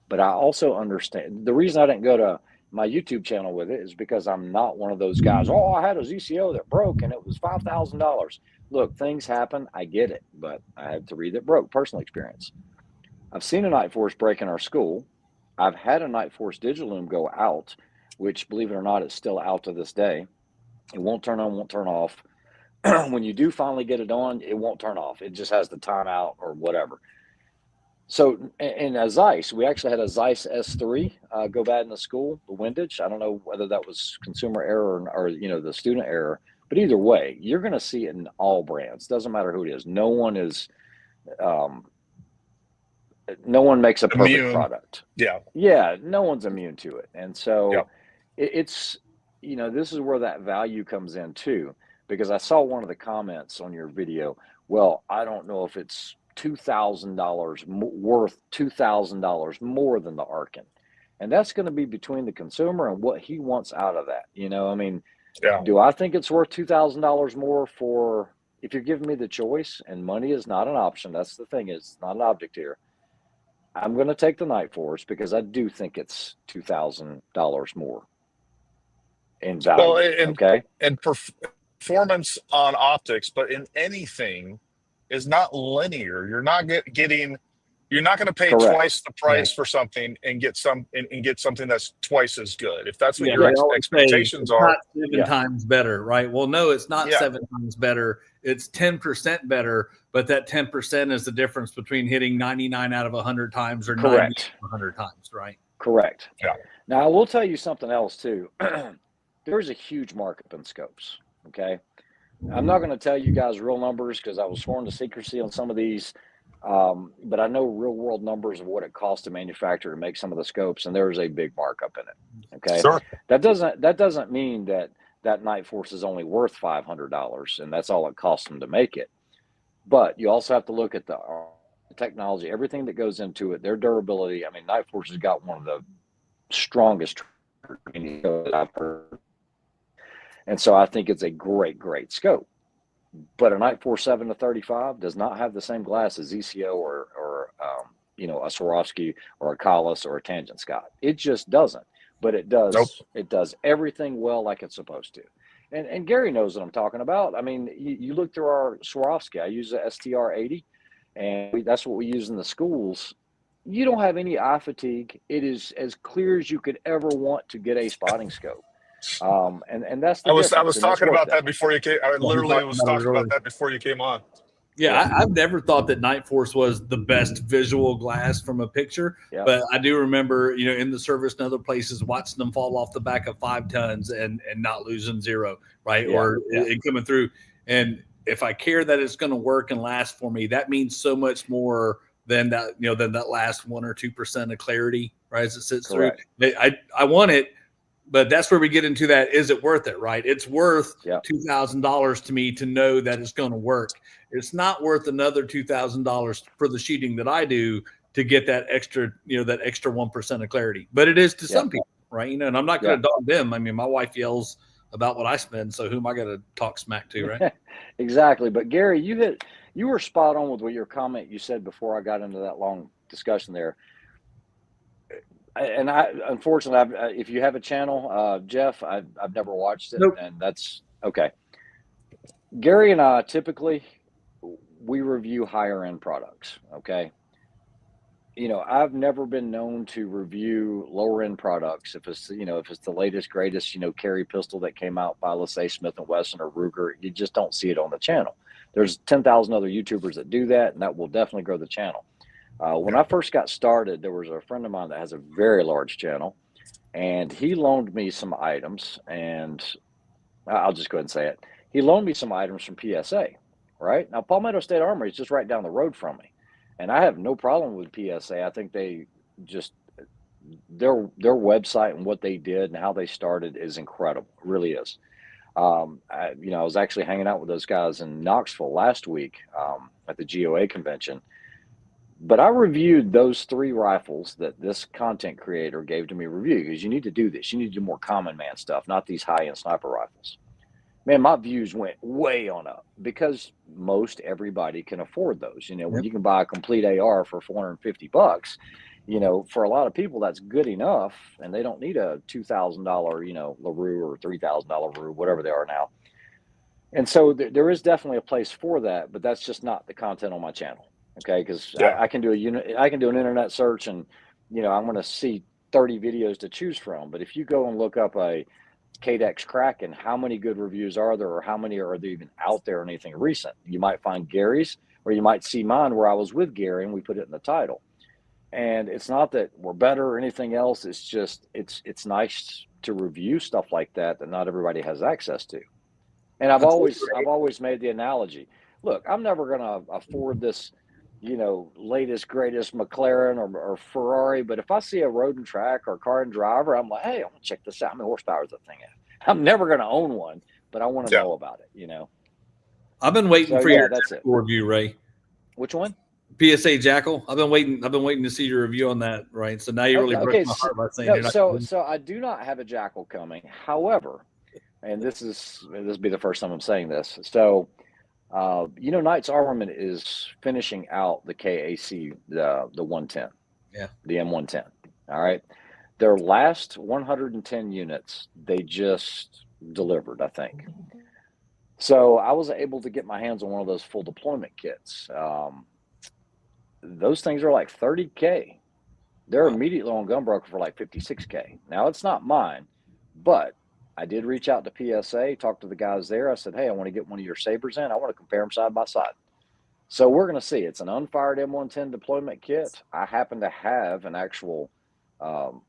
D: but I also understand the reason I didn't go to my YouTube channel with it is because I'm not one of those guys. Oh, I had a ZCO that broke and it was $5,000. Look, things happen. I get it, but I had 3 that broke. Personal experience. I've seen a Night Force break in our school. I've had a Night Force Digilum go out, which, believe it or not, is still out to this day. It won't turn on, won't turn off. When you do finally get it on, it won't turn off. It just has the timeout or whatever. So in a Zeiss, we actually had a Zeiss S3 go bad in the school, the windage. I don't know whether that was consumer error or the student error, but either way, you're going to see it in all brands. Doesn't matter who it is. No one makes a perfect product. Yeah. No one's immune to it. And so it's, this is where that value comes in too, because I saw one of the comments on your video. Well, I don't know if it's $2,000 worth $2,000 more than the Arkin, and that's going to be between the consumer and what he wants out of that. Do I think it's worth $2,000 more for, if you're giving me the choice, and money is not an option? That's the thing, is it's not an object here. I'm going to take the Night Force because I do think it's $2,000 more in value.
B: Well, and performance on optics, but in anything, is not linear. You're not you're not going to pay twice the price for something and get something that's twice as good. If that's what your expectations are.
C: Not 7 times better, right? Well, no, it's not 7 times better. It's 10% better, but that 10% is the difference between hitting 99 out of 100 times or 90 out of 100 times, right?
D: Correct.
B: Yeah.
D: Now, I will tell you something else too. There's a huge markup in scopes. Okay. I'm not going to tell you guys real numbers because I was sworn to secrecy on some of these, but I know real world numbers of what it costs to manufacture to make some of the scopes, and there's a big markup in it. Okay,
B: sure.
D: That doesn't mean that Night Force is only worth $500, and that's all it costs them to make it. But you also have to look at the the technology, everything that goes into it, their durability. I mean, Night Force has got one of the strongest that I've heard. And so I think it's a great, great scope. But a Night Force 7 to 35 does not have the same glass as ECO or a Swarovski or a Collis or a Tangent Scott. It just doesn't. But it does.
B: Nope.
D: It does everything well like it's supposed to. And Gary knows what I'm talking about. I mean, you look through our Swarovski. I use the STR 80, and that's what we use in the schools. You don't have any eye fatigue. It is as clear as you could ever want to get a spotting scope. And that's the
B: I was talking about that before you came. I literally was talking
C: earlier.
B: about that before you came on.
C: Yeah, I've never thought that Night Force was the best visual glass from a picture,
D: Yeah.
C: but I do remember, in the service and other places, watching them fall off the back of 5 tons and not losing zero, right?
D: Yeah.
C: Or
D: Yeah.
C: it coming through. And if I care that it's going to work and last for me, that means so much more than that, than that last 1 or 2% of clarity, right? As it sits
D: Correct.
C: through. I want it. But that's where we get into that. Is it worth it, right? It's worth $2,000 to me to know that it's going to work. It's not worth another $2,000 for the sheeting that I do to get that extra, that extra 1% of clarity. But it is to some people, right? And I'm not going to dog them. I mean, my wife yells about what I spend, so who am I going to talk smack to, right?
D: Exactly. But Gary, you were spot on with what your comment you said before I got into that long discussion there. And unfortunately, if you have a channel, Jeff, I've never watched it,
C: Nope.
D: And that's okay. Gary and I typically we review higher end products. Okay, I've never been known to review lower end products if it's the latest greatest carry pistol that came out by, let's say, Smith & Wesson or Ruger. You just don't see it on the channel. There's 10,000 other YouTubers that do that, and that will definitely grow the channel. When I first got started, there was a friend of mine that has a very large channel, and he loaned me some items, and I'll just go ahead and say it. He loaned me some items from PSA, right? Now, Palmetto State Armory is just right down the road from me, and I have no problem with PSA. I think they just, their website and what they did and how they started is incredible. It really is. I was actually hanging out with those guys in Knoxville last week at the GOA convention. But I reviewed those 3 rifles that this content creator gave to me review, because you need to do this. You need to do more common man stuff, not these high-end sniper rifles. Man, my views went way on up because most everybody can afford those. When you can buy a complete AR for $450, for a lot of people that's good enough, and they don't need a $2,000, LaRue or $3,000 LaRue, whatever they are now. And so there is definitely a place for that, but that's just not the content on my channel. Okay, because I can do an internet search, and I'm going to see 30 videos to choose from. But if you go and look up a Cadex Kraken, how many good reviews are there, or how many are there even out there, or anything recent? You might find Gary's, or you might see mine where I was with Gary and we put it in the title. And it's not that we're better or anything else. It's just it's nice to review stuff like that not everybody has access to. And I've always made the analogy. Look, I'm never going to afford this latest, greatest McLaren or Ferrari. But if I see a road and track or car and driver, I'm like, hey, I want to check this out. How many horsepower is that thing at? I'm never going to own one, but I want to know about it,
C: I've been waiting for your
D: that's it.
C: review, Ray.
D: Which one?
C: PSA Jackal. I've been waiting to see your review on that, right? So now you really broke my heart by saying
D: so I do not have a Jackal coming. However, and this will be the first time I'm saying this. So Knight's Armament is finishing out the KAC, the 110, the M110. All right, their last 110 units they just delivered, I think. So I was able to get my hands on one of those full deployment kits. Those things are like $30K. They're immediately on Gunbroker for like $56K. Now it's not mine, but I did reach out to PSA, talk to the guys there. I said, hey, I want to get one of your Sabres in. I want to compare them side by side. So we're going to see. It's an unfired M110 deployment kit. I happen to have an actual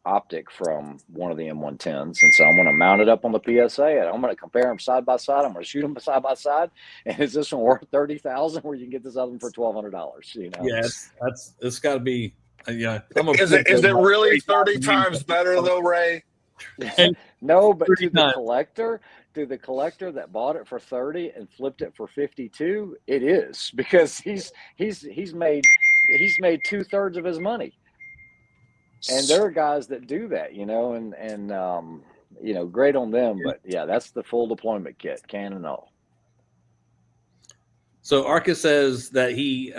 D: optic from one of the M110s. And so I'm going to mount it up on the PSA, and I'm going to compare them side by side. I'm going to shoot them side by side. And is this one worth $30,000 where you can get this other one for $1,200?
C: Yeah, it's got to be. Yeah.
B: Is it really 30 times better though, Ray?
D: No, but to the collector that bought it for 30 and flipped it for 52, it is, because he's made he's made 2/3 of his money. And there are guys that do that, and great on them. But yeah, that's the full deployment kit, can and all.
C: So Arcus says that he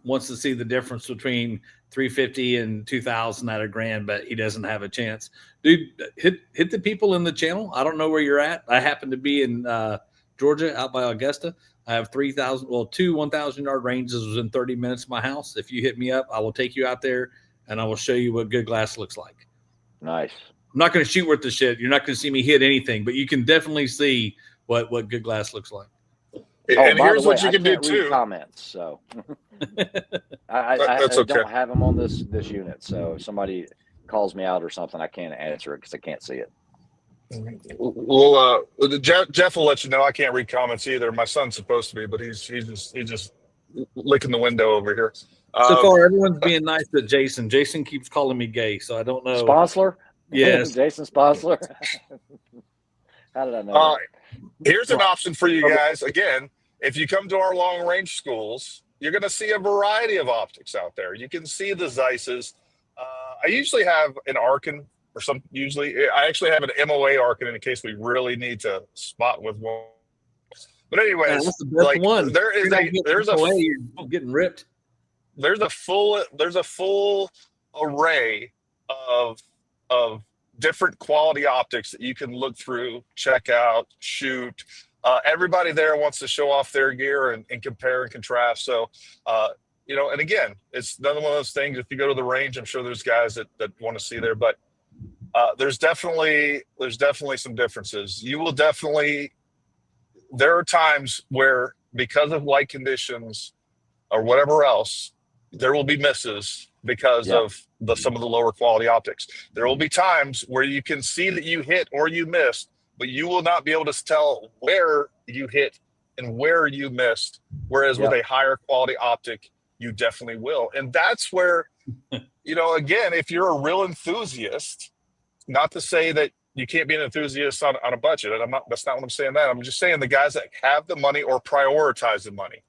C: wants to see the difference between 350 and 2,000 at $1,000, but he doesn't have a chance. Dude, hit the people in the channel. I don't know where you're at. I happen to be in Georgia, out by Augusta. I have 2 1,000-yard ranges within 30 minutes of my house. If you hit me up, I will take you out there and I will show you what good glass looks like.
D: Nice.
C: I'm not going to shoot worth the shit. You're not going to see me hit anything, but you can definitely see what good glass looks like.
B: And here's what you can do too.
D: Comments, so I don't have them on this unit. So if somebody calls me out or something, I can't answer it because I can't see it.
B: Well, Jeff will let you know. I can't read comments either. My son's supposed to be, but he's just licking the window over here.
C: So far, everyone's being nice to Jason. Jason keeps calling me gay, so I don't know.
D: Sponsor?
C: Yes.
D: Jason Sponsor. How did I know?
B: Here's an option for you guys. Again, if you come to our long range schools, you're going to see a variety of optics out there. You can see the Zeisses. I usually have an Arkin or some. Usually, I actually have an MOA Arkin in case we really need to spot with one. But anyways,
C: that's the best one.
B: You're
C: getting ripped.
B: There's a full array of different quality optics that you can look through, check out, shoot. Everybody there wants to show off their gear and compare and contrast. So, and again, it's another one of those things. If you go to the range, I'm sure there's guys that want to see there, but there's definitely some differences. There are times where, because of light conditions or whatever else, there will be misses because of some of the lower quality optics. There will be times where you can see that you hit or you missed, but you will not be able to tell where you hit and where you missed. Whereas with a higher quality optic, you definitely will. And that's where, again, if you're a real enthusiast, not to say that you can't be an enthusiast on a budget. And that's not what I'm saying that. I'm just saying the guys that have the money or prioritize the money.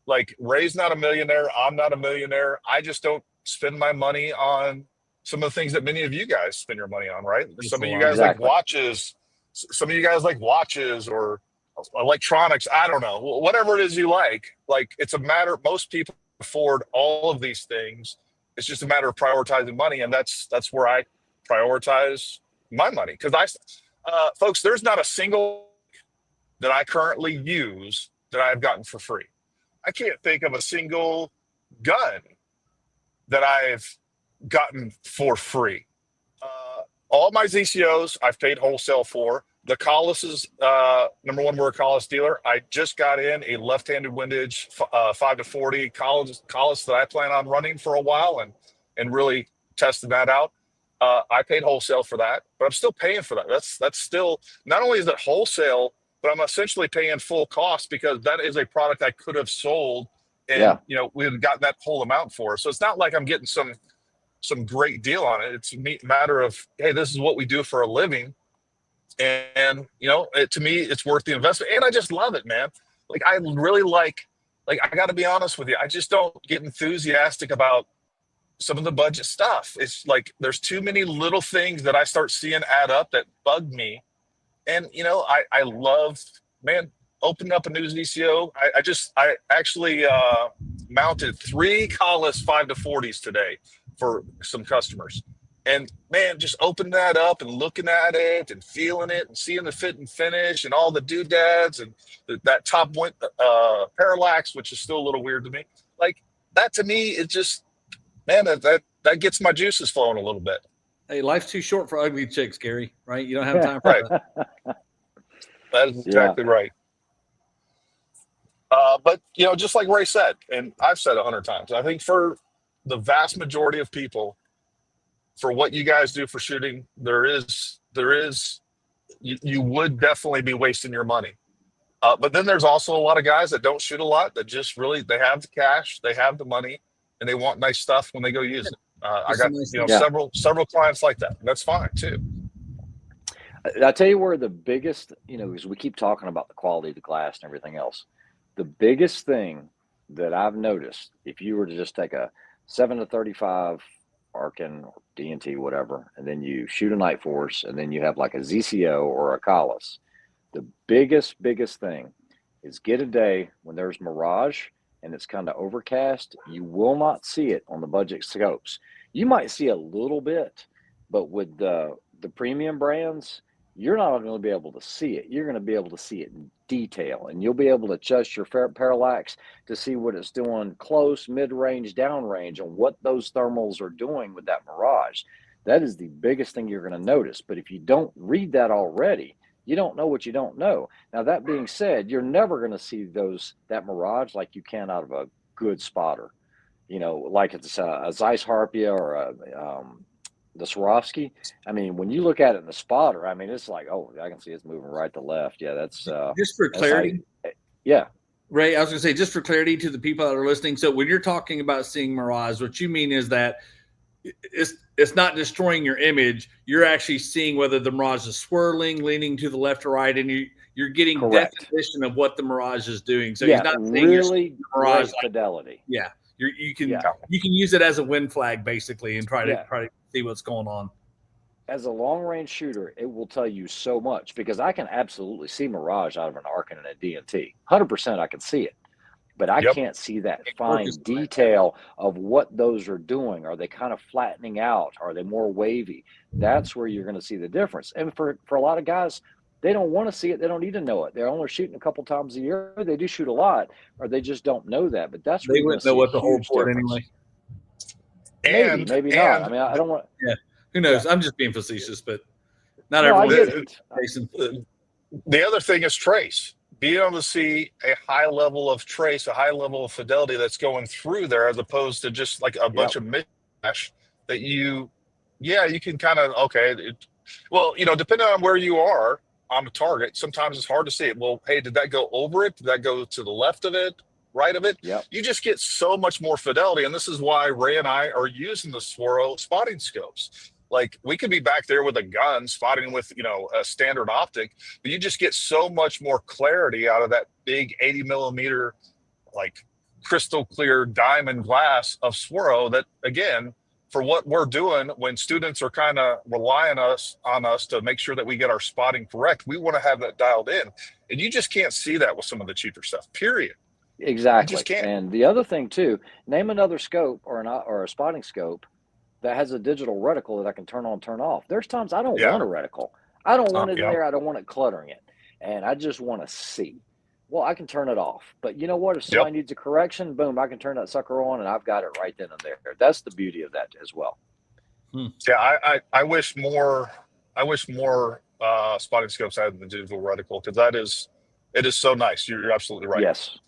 B: Like Ray's not a millionaire. I'm not a millionaire. I just don't spend my money on some of the things that many of you guys spend your money on, right? Some of you guys like watches. Some of you guys like watches or electronics. I don't know. Whatever it is you like. Like, it's a matter. Most people afford all of these things. It's just a matter of prioritizing money, and that's where I prioritize my money. Because folks, there's not a single that I currently use that I've gotten for free. I can't think of a single gun that I've gotten for free. All my ZCOs I've paid wholesale for. The Colossus, number one, we're a Colossus dealer. I just got in a left-handed windage 5-40 Colossus that I plan on running for a while and really testing that out. I paid wholesale for that, but I'm still paying for that. That's still, not only is it wholesale, but I'm essentially paying full cost because that is a product I could have sold and we had gotten that whole amount for. So it's not like I'm getting some great deal on it. It's a matter of, hey, this is what we do for a living. And to me, it's worth the investment. And I just love it, man. Like, I really like, I got to be honest with you. I just don't get enthusiastic about some of the budget stuff. It's like, there's too many little things that I start seeing add up that bug me. And, I love, man, opening up a new ZCO. I actually mounted 3 Collis 5-40s today for some customers. And, man, just opening that up and looking at it and feeling it and seeing the fit and finish and all the doodads and that top point parallax, which is still a little weird to me. Like, that to me, it just, man, that gets my juices flowing a little bit.
C: Hey, life's too short for ugly chicks, Gary, right? You don't have time for that.
B: That is exactly right. But, just like Ray said, and I've said 100 times, I think for the vast majority of people, for what you guys do for shooting, you would definitely be wasting your money. But then there's also a lot of guys that don't shoot a lot, that just really, they have the cash, they have the money, and they want nice stuff when they go use it. I got several clients like that. That's fine too.
D: I'll tell you where the biggest, because we keep talking about the quality of the glass and everything else. The biggest thing that I've noticed, if you were to just take a 7 to 35 Arkin or DNT, whatever, and then you shoot a Night Force, and then you have like a ZCO or a Collis. The biggest thing is get a day when there's mirage and it's kind of overcast. You will not see it on the budget scopes. You might see a little bit, but with the premium brands, you're not going to be able to see it. You're going to be able to see it in detail, and you'll be able to adjust your parallax to see what it's doing close, mid-range, downrange, and what those thermals are doing with that mirage. That is the biggest thing you're going to notice. But if you don't read that already, you don't know what you don't know. Now, that being said, you're never going to see that mirage like you can out of a good spotter. You know, like it's a Zeiss Harpia or the Swarovski. I mean, when you look at it in the spotter, I mean, it's like, oh, I can see it's moving right to left. Yeah, that's
C: just for clarity.
D: Yeah.
C: Ray, I was going to say, just for clarity to the people that are listening. So when you're talking about seeing mirage, what you mean is that it's not destroying your image. You're actually seeing whether the mirage is swirling, leaning to the left or right, and you're getting
D: Correct.
C: Definition of what the mirage is doing. So
D: yeah,
C: he's not saying
D: really
C: mirage
D: great fidelity.
C: Yeah, you can use it as a wind flag basically and try to see what's going on.
D: As a long range shooter, it will tell you so much because I can absolutely see mirage out of an Arkin and a DNT. 100% I can see it. But I can't see that fine detail of what those are doing. Are they kind of flattening out? Are they more wavy? That's where you're going to see the difference. And for a lot of guys, they don't want to see it. They don't need to know it. They're only shooting a couple times a year. They do shoot a lot, or they just don't know that. But that's where
C: they wouldn't know what to hold for it anyway.
D: Maybe not. I mean, I don't want.
C: Yeah, who knows? I'm just being facetious, but not everyone.
B: The other thing is trace. Being able to see a high level of trace, a high level of fidelity that's going through there, as opposed to just like a bunch of mismatch that you can kind of, well, you know, depending on where you are on the target, sometimes it's hard to see it. Well, hey, did that go over it? Did that go to the left of it, right of it?
D: Yep.
B: You just get so much more fidelity. And this is why Ray and I are using the Swirl spotting scopes. Like, we could be back there with a gun spotting with, you know, a standard optic, but you just get so much more clarity out of that big 80 millimeter, like crystal clear diamond glass of Swirl that, again, for what we're doing, when students are kind of relying on us to make sure that we get our spotting correct, we want to have that dialed in. And you just can't see that with some of the cheaper stuff, period.
D: Exactly.
B: You just can't.
D: And the other thing too, name another scope or a spotting scope that has a digital reticle that I can turn on, turn off. There's times I don't want a reticle. I don't want it in there. I don't want it cluttering it. And I just want to see. Well, I can turn it off. But you know what? If somebody needs a correction, boom, I can turn that sucker on and I've got it right then and there. That's the beauty of that as well.
B: Yeah, I wish more spotting scopes had the digital reticle, because it is so nice. You're absolutely right.
D: Yes,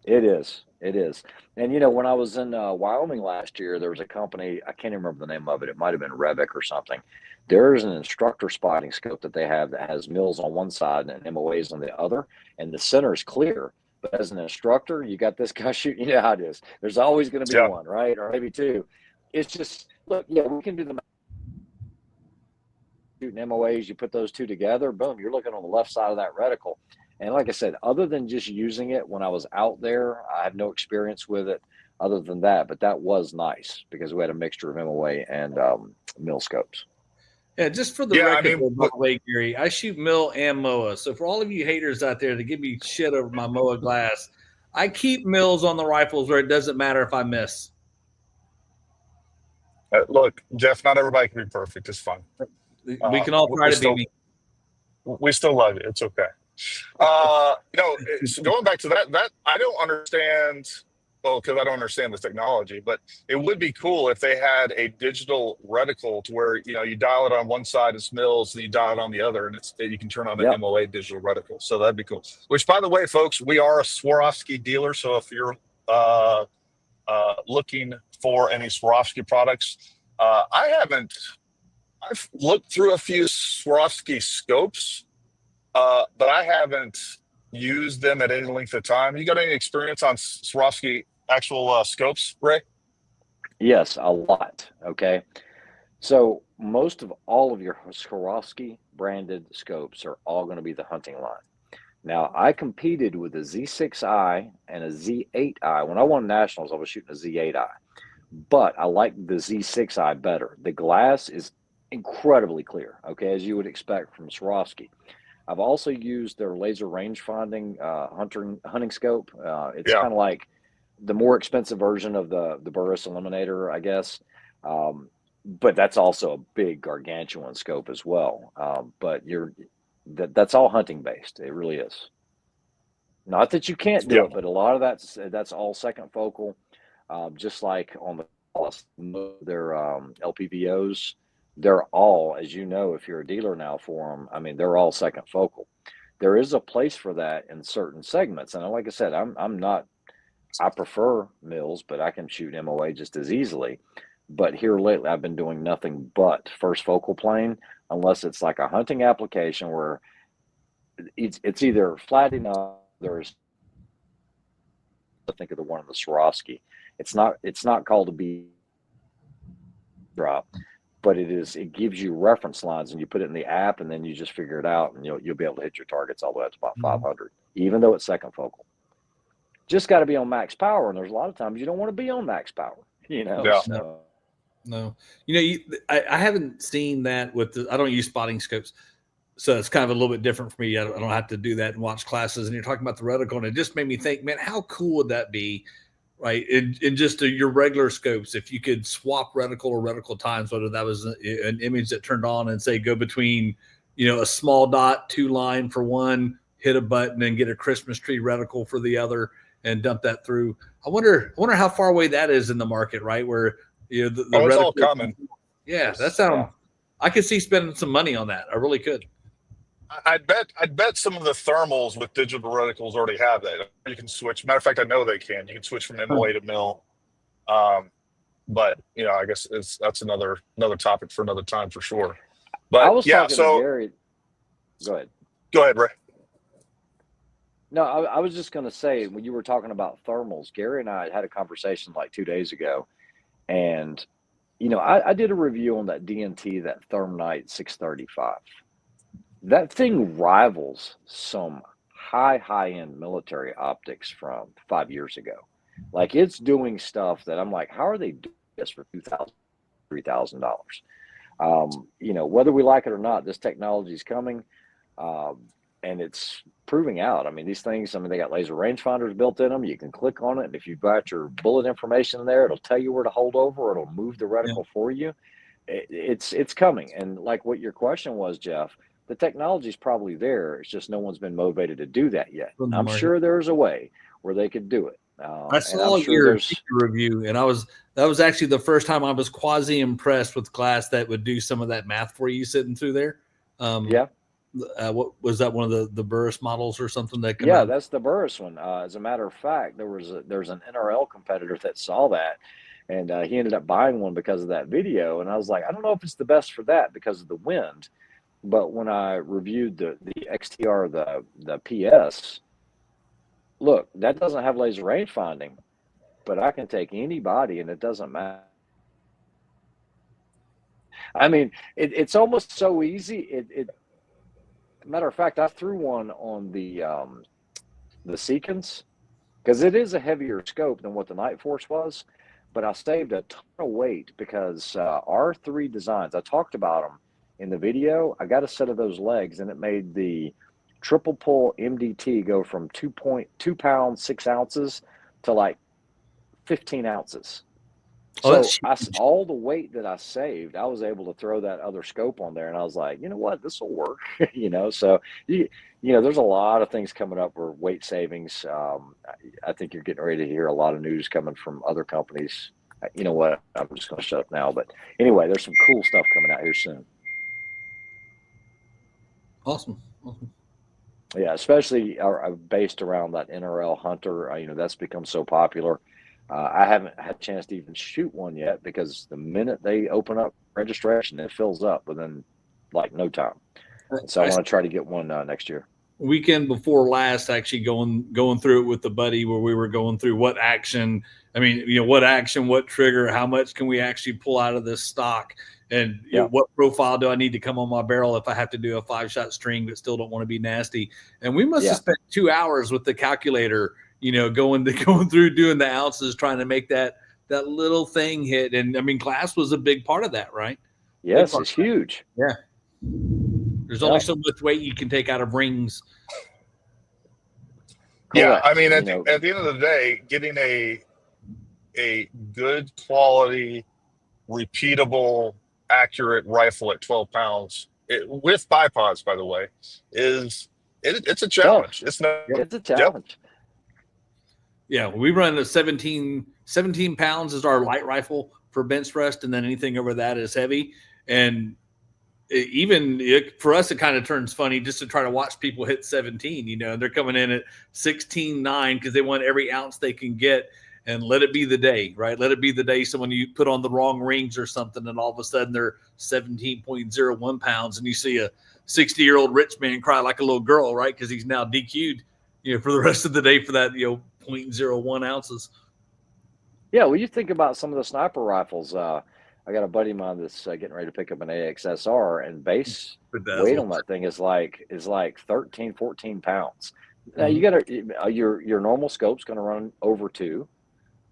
D: it is. It is. And, you know, when I was in Wyoming last year, there was a company, I can't even remember the name of it. It might have been Revic or something. There's an instructor spotting scope that they have that has mills on one side and MOAs on the other, and the center is clear. But as an instructor, you got this guy shooting, you know how it is. There's always going to be one, right? Or maybe two. It's just, look, we can do the shooting MOAs. You put those two together, boom, you're looking on the left side of that reticle. And like I said, other than just using it when I was out there, I have no experience with it other than that. But that was nice because we had a mixture of MOA and mill scopes.
C: Yeah, just for the record, by the way, Gary, I shoot mill and MOA. So for all of you haters out there that give me shit over my MOA glass, I keep mills on the rifles where it doesn't matter if I miss.
B: Look, Jeff, not everybody can be perfect. It's fine.
C: We can all try to be me.
B: We still love you. It's okay. You know, so going back to that I don't understand. Well, because I don't understand the technology, but it would be cool if they had a digital reticle to where, you know, you dial it on one side, it's mills, and you dial it on the other, and you can turn on the MOA digital reticle. So that'd be cool. Which, by the way, folks, we are a Swarovski dealer. So if you're looking for any Swarovski products, I've looked through a few Swarovski scopes, but I haven't used them at any length of time. You got any experience on Swarovski actual scopes, Ray?
D: Yes, a lot. Okay. So most of all of your Swarovski branded scopes are all going to be the hunting line. Now, I competed with a Z6i and a Z8i. When I won nationals, I was shooting a Z8i. but I like the Z6i better. The glass is incredibly clear, okay, as you would expect from Swarovski. I've also used their laser range finding hunting scope. It's
B: Yeah.
D: kind of like the more expensive version of the Burris Eliminator, I guess. But that's also a big gargantuan scope as well. But that's all hunting based. It really is. Not that you can't do
B: Yeah.
D: it, but a lot of that's all second focal. Just like on their LPVOs, they're all, as you know, if you're a dealer now for them, I mean, they're all second focal. There is a place for that in certain segments, and like I said, I prefer mills, but I can shoot MOA just as easily. But here lately, I've been doing nothing but first focal plane, unless it's like a hunting application where it's either flat enough. There's, I think of the one in the Swarovski. It's not called a B drop, but it gives you reference lines, and you put it in the app, and then you just figure it out, and you'll be able to hit your targets all the way up to about 500, even though it's second focal. Just got to be on max power, and there's a lot of times you don't want to be on max power,
B: Yeah.
D: So.
C: No, I haven't seen that with I don't use spotting scopes, so it's kind of a little bit different for me. I don't have to do that and watch classes. And you're talking about the reticle, and it just made me think, man, how cool would that be, right? In just your regular scopes, if you could swap reticle or reticle times, whether that was an image that turned on and say go between, a small dot 2 line for one, hit a button and get a Christmas tree reticle for the other, and dump that through. I wonder how far away that is in the market, right? Where the
B: it's all coming.
C: Yeah, that sounds. Yeah. I could see spending some money on that. I really could.
B: I'd bet some of the thermals with digital reticles already have that. You can switch. Matter of fact, I know they can. You can switch from MOA to mill. But I guess that's another topic for another time for sure. But
D: I was talking to Gary.
B: Go ahead, Ray.
D: No, I was just going to say, when you were talking about thermals, Gary and I had a conversation like 2 days ago. And, I did a review on that DNT, that Thermite 635. That thing rivals some high-end military optics from 5 years ago. Like, it's doing stuff that I'm like, how are they doing this for $2,000, $3,000? Whether we like it or not, this technology is coming. And it's proving out. I mean, these things, they got laser rangefinders built in them. You can click on it, and if you've got your bullet information in there, it'll tell you where to hold over, or it'll move the reticle for you. It's coming. And like what your question was, Jeff, the technology is probably there. It's just no one's been motivated to do that yet. I'm sure there's a way where they could do it.
C: I saw your review, and that was actually the first time I was quasi impressed with class that would do some of that math for you sitting through there. What was that, one of the Burris models or something that
D: out? That's the Burris one. As a matter of fact, there's an NRL competitor that saw that, and he ended up buying one because of that video. And I was like, I don't know if it's the best for that because of the wind, but when I reviewed the XTR, the PS, look, that doesn't have laser range finding, but I can take anybody and it doesn't matter. It's almost so easy. Matter of fact, I threw one on the Seekins, because it is a heavier scope than what the Night Force was, but I saved a ton of weight because R3 Designs, I talked about them in the video. I got a set of those legs, and it made the triple pull MDT go from 2.2 pounds 6 ounces to like 15 ounces. So all the weight that I saved, I was able to throw that other scope on there, and I was like, you know what, this will work. So there's a lot of things coming up for weight savings. I think you're getting ready to hear a lot of news coming from other companies. You know what, I'm just going to shut up now. But anyway, there's some cool stuff coming out here soon.
C: Awesome.
D: Yeah, especially based around that NRL Hunter. That's become so popular. I haven't had a chance to even shoot one yet, because the minute they open up registration, it fills up within like no time. So I want to try to get one next year.
C: Weekend before last, actually going through it with the buddy, where we were going through what action, what trigger, how much can we actually pull out of this stock, and what profile do I need to come on my barrel if I have to do a 5-shot string but still don't want to be nasty. And we must have spent 2 hours with the calculator, going through doing the ounces, trying to make that that little thing hit. And I mean, glass was a big part of that, right?
D: Yes, it's huge.
C: Yeah. There's only so much weight you can take out of rings.
B: Yeah,
D: Correct.
B: I mean, at the end of the day, getting a good quality, repeatable, accurate rifle at 12 pounds with bipods, by the way, it's a challenge. It's
D: a challenge.
C: Yeah, we run a 17 pounds is our light rifle for bench thrust, and then anything over that is heavy. And for us, it kind of turns funny just to try to watch people hit 17. You know, they're coming in at 16.9 because they want every ounce they can get. And let it be the day, right? Let it be the day someone you put on the wrong rings or something, and all of a sudden they're 17.01 pounds, and you see a 60-year-old rich man cry like a little girl, right? Because he's now DQ'd, for the rest of the day for that, 0.01 ounces.
D: Yeah, well, you think about some of the sniper rifles. I got a buddy of mine that's getting ready to pick up an AXSR, and base weight on that thing is like 13, 14 pounds. Now you got to your normal scope's going to run over 2.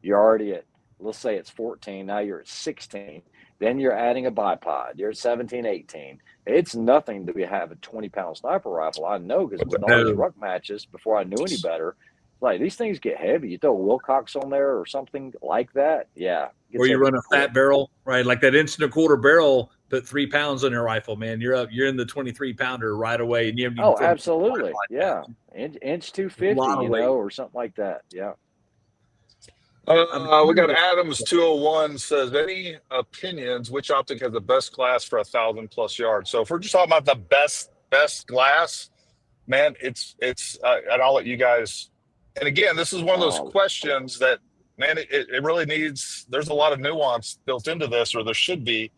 D: You're already at, let's say it's 14. Now you're at 16. Then you're adding a bipod. You're at 17, 18. It's nothing to have a 20-pound sniper rifle. I know, because with all these ruck matches, before I knew any better, like, these things get heavy. You throw a Wilcox on there or something like that. Yeah.
C: Or you run a fat barrel, right? Like that 1.25-inch barrel, put 3 pounds on your rifle, man. You're in the 23-pounder right away. And you haven't even
D: absolutely. Yeah. Inch 250, or something like that. Yeah.
B: We got Adams 201 says, any opinions which optic has the best glass for 1,000+ yards? So if we're just talking about the best glass, man, it's and I'll let you guys. And again, this is one of those questions that, man, it really needs. There's a lot of nuance built into this, or there should be.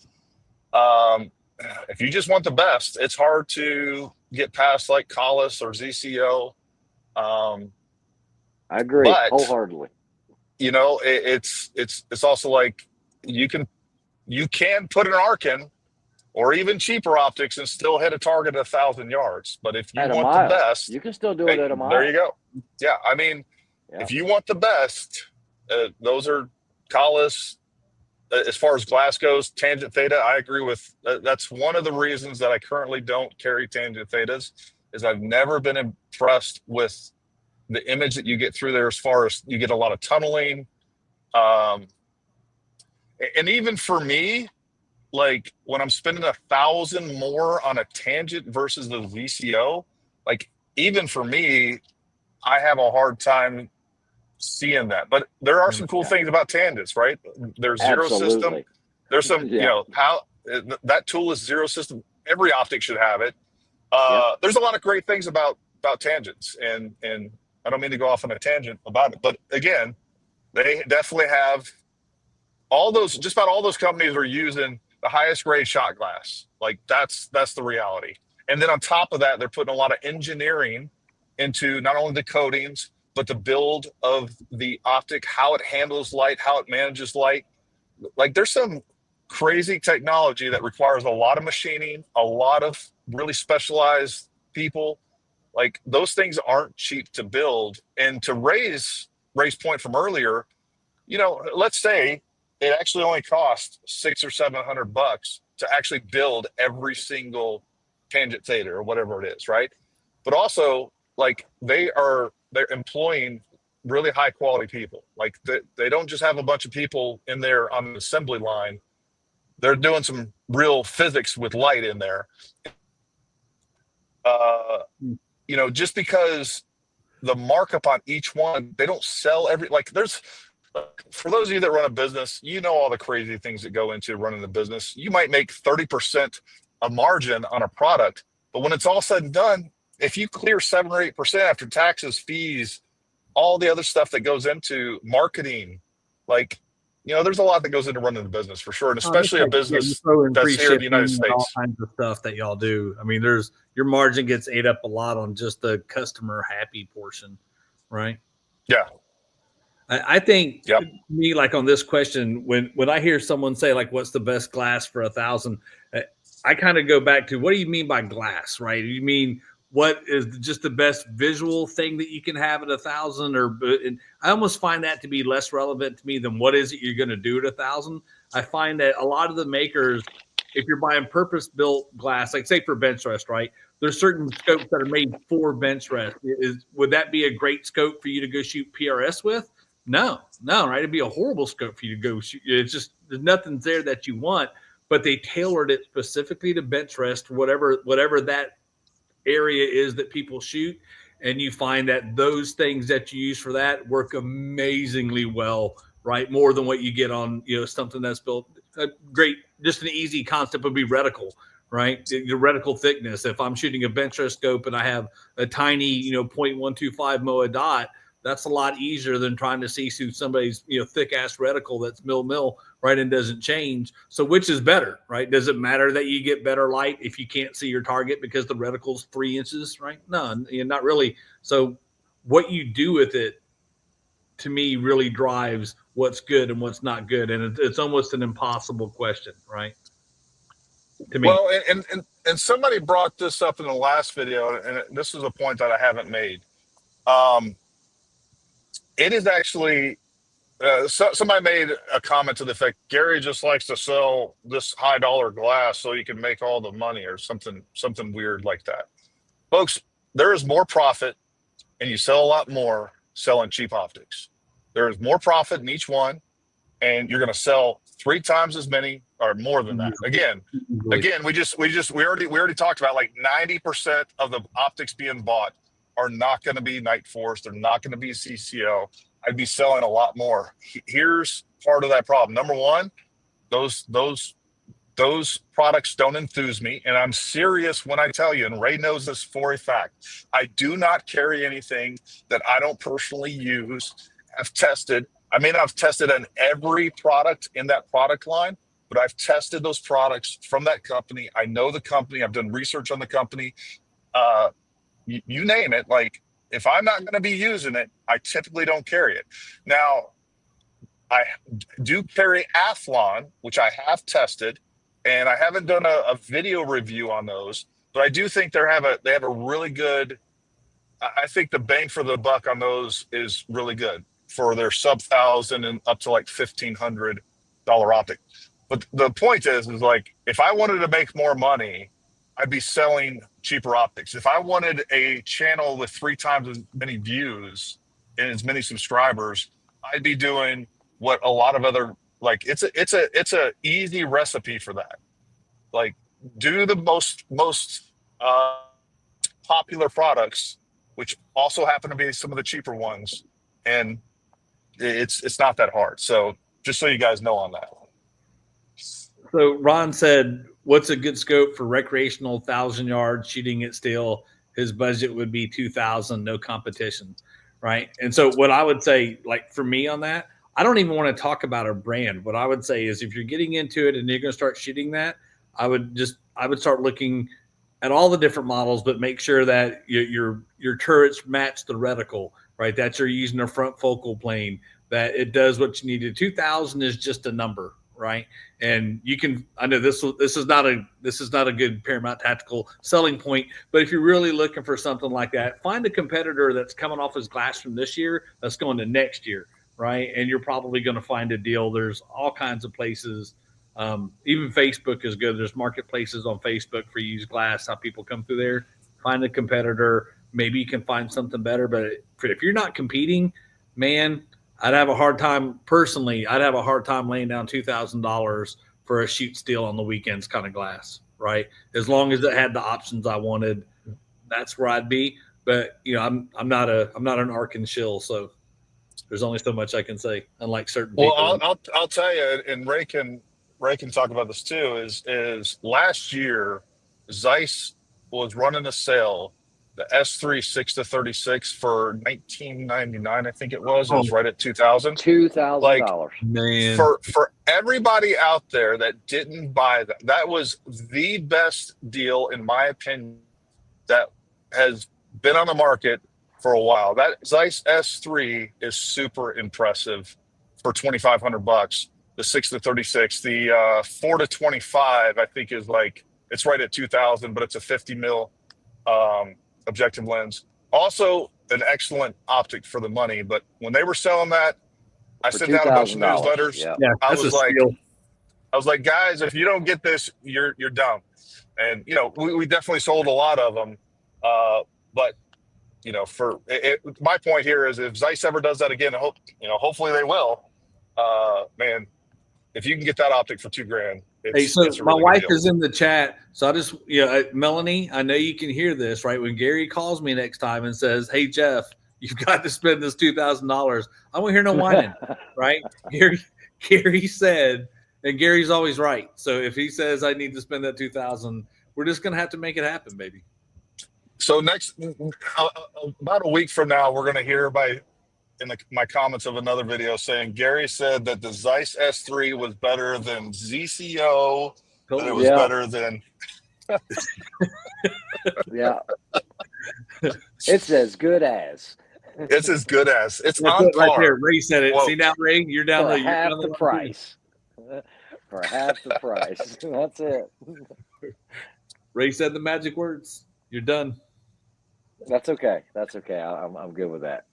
B: If you just want the best, it's hard to get past like Collis or ZCO.
D: I agree wholeheartedly.
B: It's also like you can put an Arkin or even cheaper optics and still hit a target at 1,000 yards. But if you want the best,
D: you can still do it at a mile.
B: There you go. Yeah, I mean, if you want the best, those are Collis. As far as glass goes, tangent theta, I agree with. That's one of the reasons that I currently don't carry tangent thetas, is I've never been impressed with the image that you get through there. As far as you get a lot of tunneling, and even for me, like when I'm spending 1,000 more on a tangent versus the VCO, like even for me, I have a hard time seeing that. But there are some cool things about tangents, right? There's zero system. There's some, how that tool is zero system. Every optic should have it. There's a lot of great things about tangents, and I don't mean to go off on a tangent about it, but again, they definitely have just about all those companies are using the highest grade shot glass. Like that's the reality. And then on top of that, they're putting a lot of engineering into not only the coatings, but the build of the optic, how it handles light, how it manages light. Like there's some crazy technology that requires a lot of machining, a lot of really specialized people. Like those things aren't cheap to build. And to raise point from earlier, let's say it actually only costs $600 or $700 to actually build every single tangent theta or whatever it is, right? But also, like they're employing really high quality people. Like they don't just have a bunch of people in there on the assembly line. They're doing some real physics with light in there. Just because the markup on each one, they don't sell for those of you that run a business, all the crazy things that go into running the business. You might make 30% a margin on a product, but when it's all said and done, if you clear 7 or 8% after taxes, fees, all the other stuff that goes into marketing, there's a lot that goes into running the business for sure, and especially a business that's here in the United States.
C: All kinds of stuff that y'all do. I mean, your margin gets ate up a lot on just the customer happy portion, right?
B: Yeah.
C: I think me, like on this question, when I hear someone say like, what's the best glass for 1,000? I kind of go back to, what do you mean by glass, right? You mean what is just the best visual thing that you can have at 1,000, and I almost find that to be less relevant to me than what is it you're going to do at 1,000. I find that a lot of the makers, if you're buying purpose-built glass, like say for bench rest, right? There's certain scopes that are made for bench rest. Would that be a great scope for you to go shoot PRS with? No, right? It'd be a horrible scope for you to go shoot. It's just there's nothing there that you want, but they tailored it specifically to bench rest, whatever that area is that people shoot, and you find that those things that you use for that work amazingly well, right? More than what you get on, something that's built great. Just an easy concept would be reticle, right? The reticle thickness. If I'm shooting a bench rest scope and I have a tiny, 0.125 MOA dot, that's a lot easier than trying to see through somebody's, thick ass reticle that's mil, right, and doesn't change. So which is better, right? Does it matter that you get better light if you can't see your target because the reticle's 3 inches, right? No, not really. So what you do with it, to me, really drives what's good and what's not good, and it's almost an impossible question, right? To me.
B: Well, and somebody brought this up in the last video, and this is a point that I haven't made. It is actually somebody made a comment to the effect Gary just likes to sell this high dollar glass so he can make all the money, or something weird like that. Folks, there is more profit, and you sell a lot more selling cheap optics. There is more profit in each one, and you're going to sell 3 times as many or more than that. Again, we already talked about, like, 90% of the optics being bought are not going to be Night Force. They're not going to be CCO. I'd be selling a lot more. Here's part of that problem. Number one, those products don't enthuse me, and I'm serious when I tell you, and Ray knows this for a fact, I do not carry anything that I don't personally use, have tested. I may not have tested on every product in that product line, but I've tested those products from that company. I know the company. I've done research on the company. You name it. Like, if I'm not going to be using it, I typically don't carry it. Now, I do carry Athlon, which I have tested, and I haven't done a video review on those, but I do think they have a really good. I think the bang for the buck on those is really good for their sub $1,000 and up to like $1,500 optic. But the point is like, if I wanted to make more money, I'd be selling cheaper optics. If I wanted a channel with 3 times as many views and as many subscribers, I'd be doing what a lot of other, like, it's a easy recipe for that. Like, do the most popular products, which also happen to be some of the cheaper ones, and it's not that hard. So just so you guys know on that.
C: So Ron said, what's a good scope for recreational 1,000 yards shooting at steel? His budget would be 2,000, no competition, right? And so what I would say, like, for me on that, I don't even want to talk about a brand. What I would say is, if you're getting into it and you're going to start shooting that, I would start looking at all the different models, but make sure that your turrets match the reticle, right? That you're using a front focal plane, that it does what you need to. 2,000 is just a number, right? And you can, I know this is not a good Paramount Tactical selling point, but if you're really looking for something like that, find a competitor that's coming off his glass from this year that's going to next year, right? And you're probably going to find a deal. There's all kinds of places. Even Facebook is good. There's marketplaces on Facebook for used glass, how people come through there. Find a competitor. Maybe you can find something better. But if you're not competing, man, I'd have a hard time laying down $2,000 for a shoot steel on the weekends kind of glass, right? As long as it had the options I wanted, that's where I'd be. But I'm not an arc and shill, so there's only so much I can say. Unlike certain people.
B: Well, I'll tell you, and Ray can talk about this too. Is last year Zeiss was running a sale, the S3 6-36 for $19.99, I think it was. It was right at $2,000.
D: $2,000.
B: Like,
C: man,
B: for everybody out there that didn't buy that, that was the best deal, in my opinion, that has been on the market for a while. That Zeiss S3 is super impressive for $2,500. The 6-36, the 4-25, I think is like, it's right at $2,000, but it's a 50 mil objective lens. Also, an excellent optic for the money. But when they were selling that, I
D: For
B: sent out a bunch of
D: $2,000.
B: newsletters.
D: Yeah.
C: Yeah,
B: I
C: that's
B: was
C: a
B: like,
C: steal.
B: guys, if you don't get this, you're dumb. And we definitely sold a lot of them. But my point here is, if Zeiss ever does that again, hopefully they will. Man, if you can get that optic for $2,000, it's a
C: my
B: really
C: wife
B: good deal.
C: is in the chat, so I just, Melanie, I know you can hear this, right? When Gary calls me next time and says, "Hey Jeff, you've got to spend this $2,000," I won't hear no whining, right? Gary said, and Gary's always right. So if he says I need to spend that $2,000, we're just gonna have to make it happen, baby.
B: So next, about a week from now, we're gonna hear in my comments of another video saying Gary said that the Zeiss S3 was better than ZCO, that it was better than.
D: Yeah. It's as good as.
B: It's as good as. It's
C: That's
B: on
C: it right
B: par.
C: there. Ray said it.
B: Whoa.
C: See now, Ray, you're down
D: For
C: there.
D: half the price. For half the price. That's it.
C: Ray said the magic words. You're done.
D: That's okay. That's okay. I'm good with that.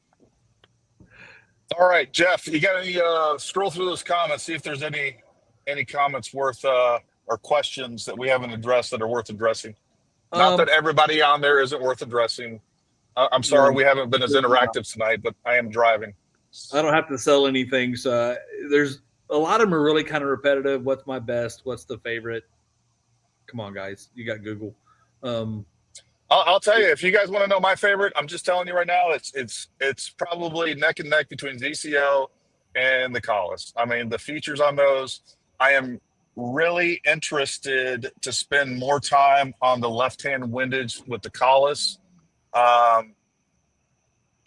B: All right, Jeff, you got any scroll through those comments, see if there's any comments worth or questions that we haven't addressed that are worth addressing. Not that everybody on there isn't worth addressing. I'm sorry we haven't been as interactive tonight, but I am driving.
C: I don't have to sell anything. So there's a lot of them are really kind of repetitive. What's my best? What's the favorite? Come on, guys. You got Google.
B: I'll tell you, if you guys want to know my favorite, I'm just telling you right now, it's probably neck and neck between ZCO and the Collis. I mean, the features on those, I am really interested to spend more time on the left-hand windage with the Collis,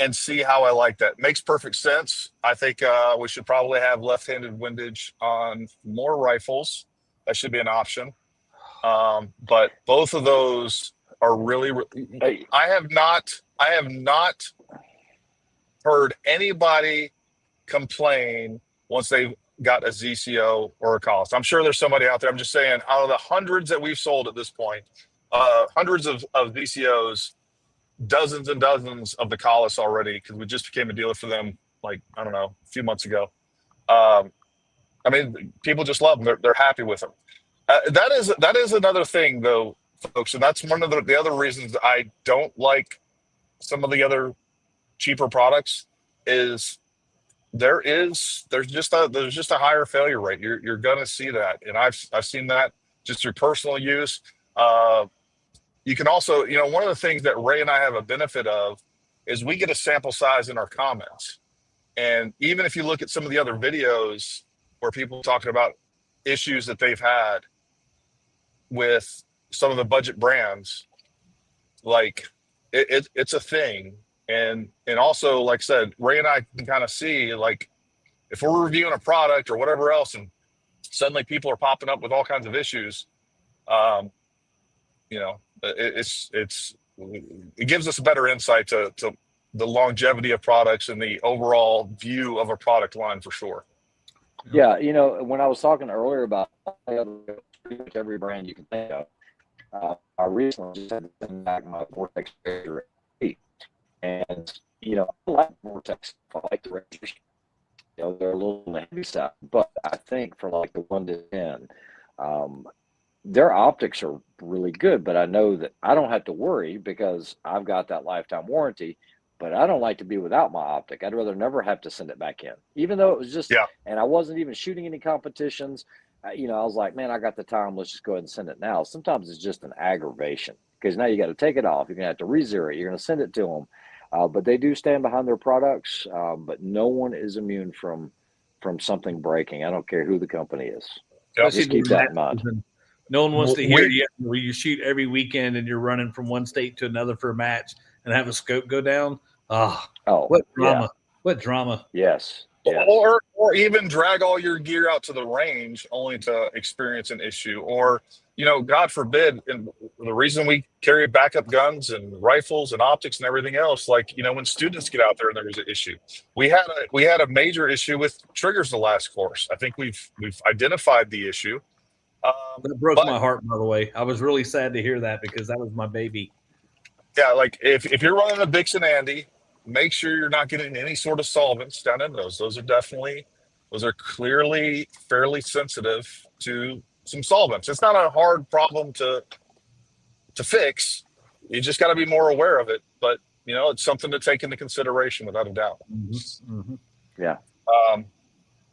B: and see how I like that. Makes perfect sense. I think we should probably have left-handed windage on more rifles. That should be an option. But both of those are really. I have not heard anybody complain once they got a ZCO or a Collis. I'm sure there's somebody out there. I'm just saying, out of the hundreds that we've sold at this point, hundreds of ZCOs, dozens and dozens of the Collis already, because we just became a dealer for them, like, I don't know, a few months ago. I mean, people just love them. They're happy with them. That is another thing, though, folks, and that's one of the other reasons I don't like some of the other cheaper products is there's just a higher failure rate. You're gonna see that, and I've seen that just through personal use. You can also, one of the things that Ray and I have a benefit of is we get a sample size in our comments. And even if you look at some of the other videos where people talking about issues that they've had with some of the budget brands, like it's a thing. And also, like I said, Ray and I can kind of see, like, if we're reviewing a product or whatever else, and suddenly people are popping up with all kinds of issues, it gives us a better insight to the longevity of products and the overall view of a product line, for sure.
D: Yeah, when I was talking earlier about pretty much every brand you can think of, I recently just had to send back my Vortex Razor 8. And, I like Vortex. I like the Razors. They're a little on the heavy side, but I think for like the 1 to 10, their optics are really good. But I know that I don't have to worry because I've got that lifetime warranty. But I don't like to be without my optic. I'd rather never have to send it back in, even though it was just.
B: Yeah.
D: And I wasn't even shooting any competitions. I was like, man, I got the time. Let's just go ahead and send it now. Sometimes it's just an aggravation because now you got to take it off. You're gonna have to re-zero it. You're gonna send it to them. But they do stand behind their products. But no one is immune from something breaking. I don't care who the company is.
B: Yep.
D: Just keep that in mind.
C: No one wants to hear you where you shoot every weekend and you're running from one state to another for a match and have a scope go down. Oh, what drama!
D: Yeah.
C: What drama!
D: Yes.
B: Or even drag all your gear out to the range only to experience an issue, or God forbid. And the reason we carry backup guns and rifles and optics and everything else, like when students get out there and there's an issue, we had a major issue with triggers the last course. I think we've identified the issue.
C: That broke my heart, by the way. I was really sad to hear that because that was my baby.
B: Yeah, like if you're running a Bixen Andy, make sure you're not getting any sort of solvents down in those. Those are clearly fairly sensitive to some solvents. It's not a hard problem to fix. You just got to be more aware of it. But it's something to take into consideration without a doubt.
C: Mm-hmm. Mm-hmm.
D: Yeah.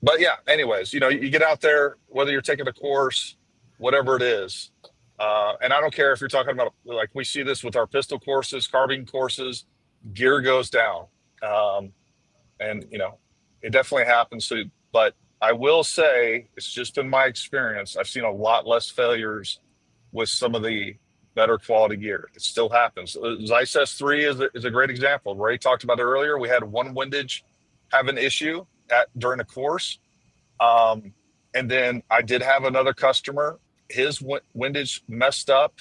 B: But yeah, anyways, you get out there, whether you're taking a course, whatever it is. And I don't care if you're talking about, like we see this with our pistol courses, carbine courses, gear goes down. And it definitely happens. So, but I will say, it's just been my experience. I've seen a lot less failures with some of the better quality gear. It still happens. Zeiss S3 is a great example. Ray talked about it earlier. We had one windage have an issue during a course. And then I did have another customer, his windage messed up,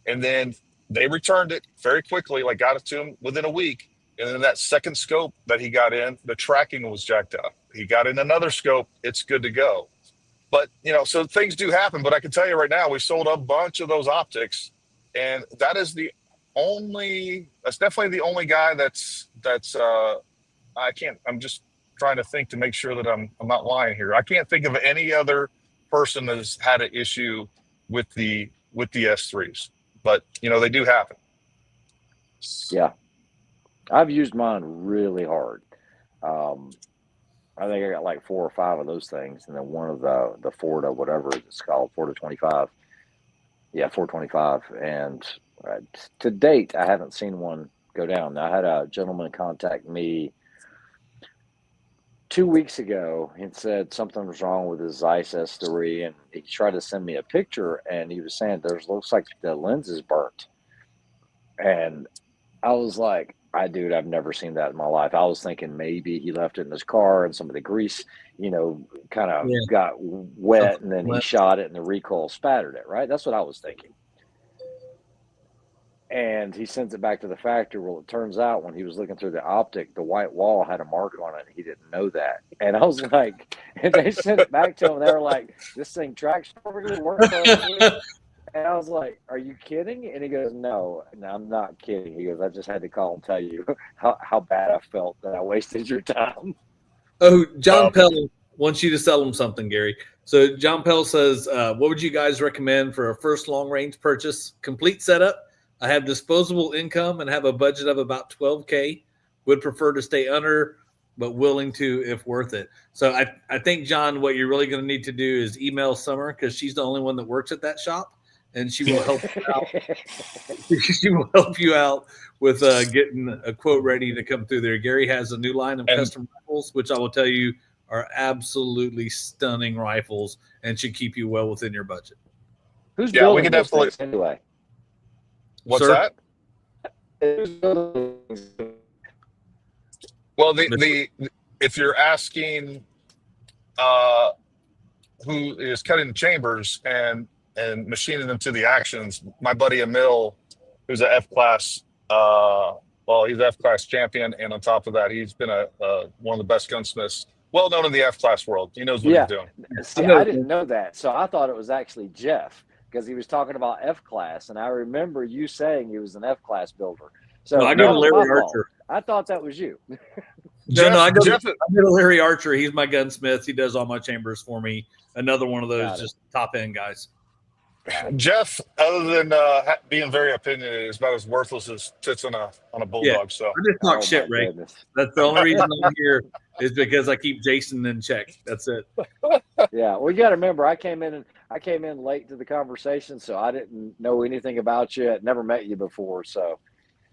B: and then they returned it very quickly, like got it to him within a week. And then that second scope that he got in, the tracking was jacked up. He got in another scope, it's good to go. But, so things do happen. But I can tell you right now, we sold a bunch of those optics, and that's definitely the only guy that's I'm just trying to think to make sure that I'm not lying here. I can't think of any other person that's had an issue with the S3s, but they do happen.
D: Yeah. I've used mine really hard. I think I got like 4 or 5 of those things, and then one of the Ford or whatever it's called, 425. Yeah, 425. And to date, I haven't seen one go down. Now, I had a gentleman contact me 2 weeks ago and said something was wrong with his Zeiss S3, and he tried to send me a picture, and he was saying looks like the lens is burnt. And I was like, dude, I've never seen that in my life. I was thinking maybe he left it in his car and some of the grease, kind of got wet, and then he shot it and the recoil spattered it, right? That's what I was thinking. And he sends it back to the factory. Well, it turns out when he was looking through the optic, the white wall had a mark on it. He didn't know that. And I was like, and they sent it back to him. They were like, this thing tracks perfectly, works perfectly. And I was like, are you kidding? And he goes, no, I'm not kidding. He goes, I just had to call and tell you how bad I felt that I wasted your time.
C: Oh, John Pell wants you to sell him something, Gary. So John Pell says, what would you guys recommend for a first long-range purchase? Complete setup. I have disposable income and have a budget of about $12K. Would prefer to stay under, but willing to if worth it. So I think, John, what you're really going to need to do is email Summer, because she's the only one that works at that shop, and she will help you out. She will help you out with getting a quote ready to come through there. Gary has a new line of custom rifles, which I will tell you are absolutely stunning rifles and should keep you well within your budget.
D: Who's building those things anyway?
B: What's that? Well, if you're asking who is cutting the chambers and machining them to the actions, my buddy Emil, who's an F-class, he's an F-class champion, and on top of that, he's been one of the best gunsmiths, well known in the F-class world. He knows what he's doing.
D: See, I didn't know that, so I thought it was actually Jeff, because he was talking about F-class, and I remember you saying he was an F-class builder. So
C: I go to Larry Archer.
D: I thought that was you.
C: I go to Larry Archer. He's my gunsmith. He does all my chambers for me. Another one of those just top end guys.
B: Jeff, other than being very opinionated, is about as worthless as tits on a bulldog. Yeah. So
C: I just talk shit, Ray. Goodness. That's the only reason I'm here is because I keep Jason in check. That's it.
D: Yeah, well, you got to remember, I came in late to the conversation, so I didn't know anything about you. I'd never met you before, so.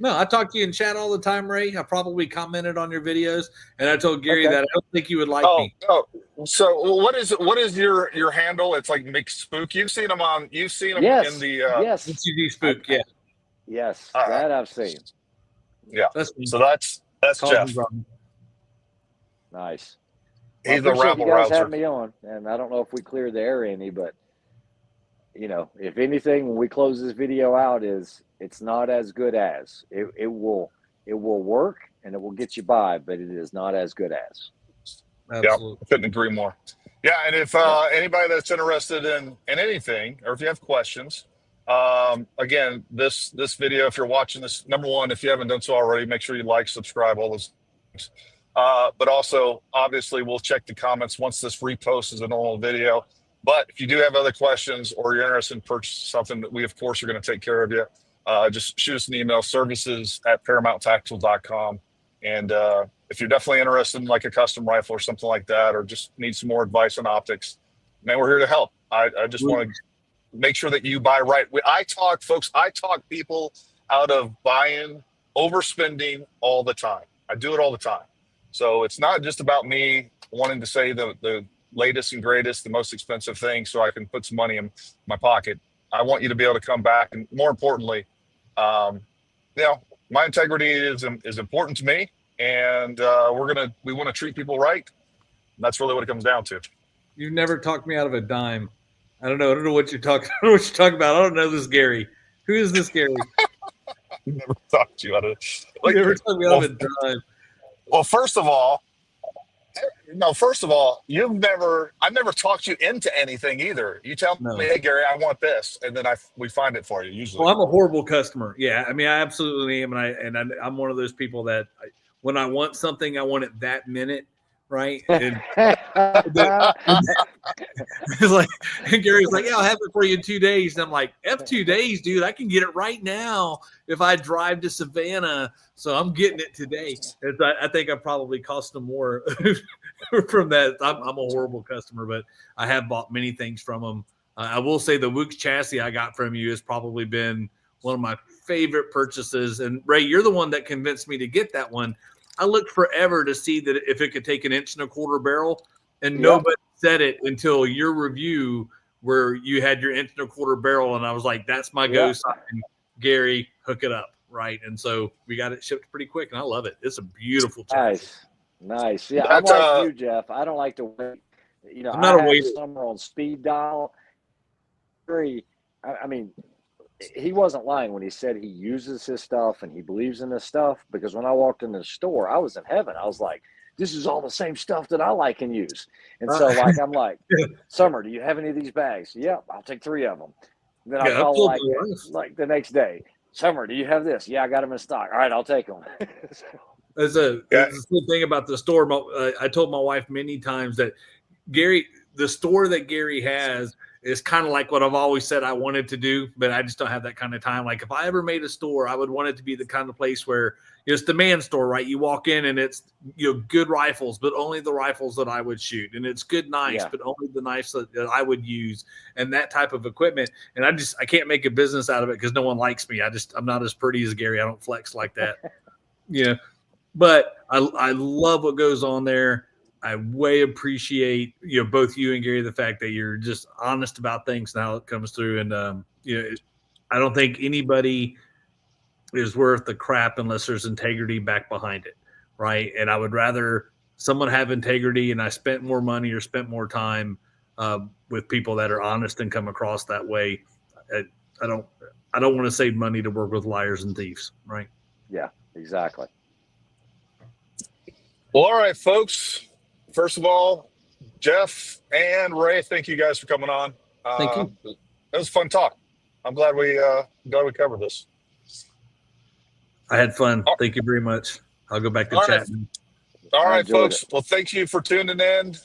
C: No, I talk to you in chat all the time, Ray. I probably commented on your videos, and I told Gary that I don't think you would like me.
B: Oh, so what is your handle? It's like McSpook. You've seen them in the
D: yes.
C: MCD Spook, yeah.
D: Yes, that I've seen.
B: Yeah. So that's Jeff.
D: Nice.
B: He's a rabble
D: you guys
B: rouser.
D: Had me on, and I don't know if we cleared the air any, but if anything, when we close this video out, it's not as good as it will work and it will get you by, but it is not as good as.
C: Absolutely.
B: Yeah, couldn't agree more. Yeah, and if anybody that's interested in anything, or if you have questions, Again, this video, if you're watching this, number one, if you haven't done so already, make sure you like, subscribe, all those things. But also, obviously, we'll check the comments once this repost is a normal video. But if you do have other questions or you're interested in purchasing something, that we, of course, are going to take care of you. Just shoot us an email, services@ParamountTactical.com. And if you're definitely interested in like a custom rifle or something like that, or just need some more advice on optics, man, we're here to help. I just want to make sure that you buy right. I talk people out of buying, overspending all the time. I do it all the time. So it's not just about me wanting to say the latest and greatest, the most expensive thing so I can put some money in my pocket. I want you to be able to come back. And more importantly, my integrity is important to me. And we want to treat people right. And that's really what it comes down to.
C: You've never talked me out of a dime. I don't know what you're talking about. I don't know this Gary. Who is this Gary?
B: Never talked you out of it.
C: You never talked me out of a dime.
B: Well, first of all, I've never talked you into anything either. You tell me, hey Gary, I want this, and then we find it for you usually.
C: Well, I'm a horrible customer. Yeah, I mean, I absolutely am, and I'm one of those people that when I want something, I want it that minute, right? And it's like, and Gary's like, yeah, I'll have it for you in 2 days. And I'm like, F 2 days, dude. I can get it right now if I drive to Savannah. So I'm getting it today. I think I probably cost them more from that. I'm a horrible customer, but I have bought many things from them. I will say the Wooks chassis I got from you has probably been one of my favorite purchases. And Ray, you're the one that convinced me to get that one. I looked forever to see that if it could take an 1.25 inch barrel, and nobody said it until your review where you had your 1.25 inch barrel, and I was like, "That's my go sign, Gary. Hook it up, right?" And so we got it shipped pretty quick, and I love it. It's a beautiful chassis.
D: Nice. Yeah, I'm like you, Jeff. I don't like to wait. You know,
C: I'm not a waiter.
D: Summer on speed dial. I mean, he wasn't lying when he said he uses his stuff and he believes in this stuff, because when I walked in the store, I was in heaven. I was like, this is all the same stuff that I like and use. And so I'm like, Summer, do you have any of these bags? Yep, I'll take 3 of them. And then I felt like the next day, Summer, do you have this? Yeah, I got them in stock. All right, I'll take them.
C: There's a good thing about the store. I told my wife many times that the store that Gary has is kind of like what I've always said I wanted to do, but I just don't have that kind of time. Like if I ever made a store, I would want it to be the kind of place where it's the man store, right? You walk in and it's good rifles, but only the rifles that I would shoot, and it's good knives, but only the knives that I would use, and that type of equipment. And I can't make a business out of it because no one likes me. I'm not as pretty as Gary. I don't flex like that. But I love what goes on there. I way appreciate both you and Gary, the fact that you're just honest about things and how it comes through. And I don't think anybody is worth the crap unless there's integrity back behind it, right? And I would rather someone have integrity, and I spent more money or spent more time with people that are honest and come across that way. I don't want to save money to work with liars and thieves, right?
D: Yeah, exactly.
B: Well, all right, folks. First of all, Jeff and Ray, thank you guys for coming on.
C: Thank you.
B: It was a fun talk. I'm glad we covered this.
C: I had fun. Thank you very much. I'll go back to chatting.
B: All right, folks. Well, thank you for tuning in.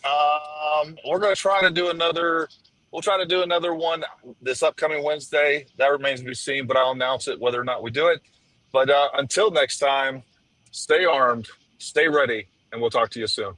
B: We're going to try to do another. We'll try to do another one this upcoming Wednesday. That remains to be seen, but I'll announce it whether or not we do it. But until next time, stay armed, stay ready, and we'll talk to you soon.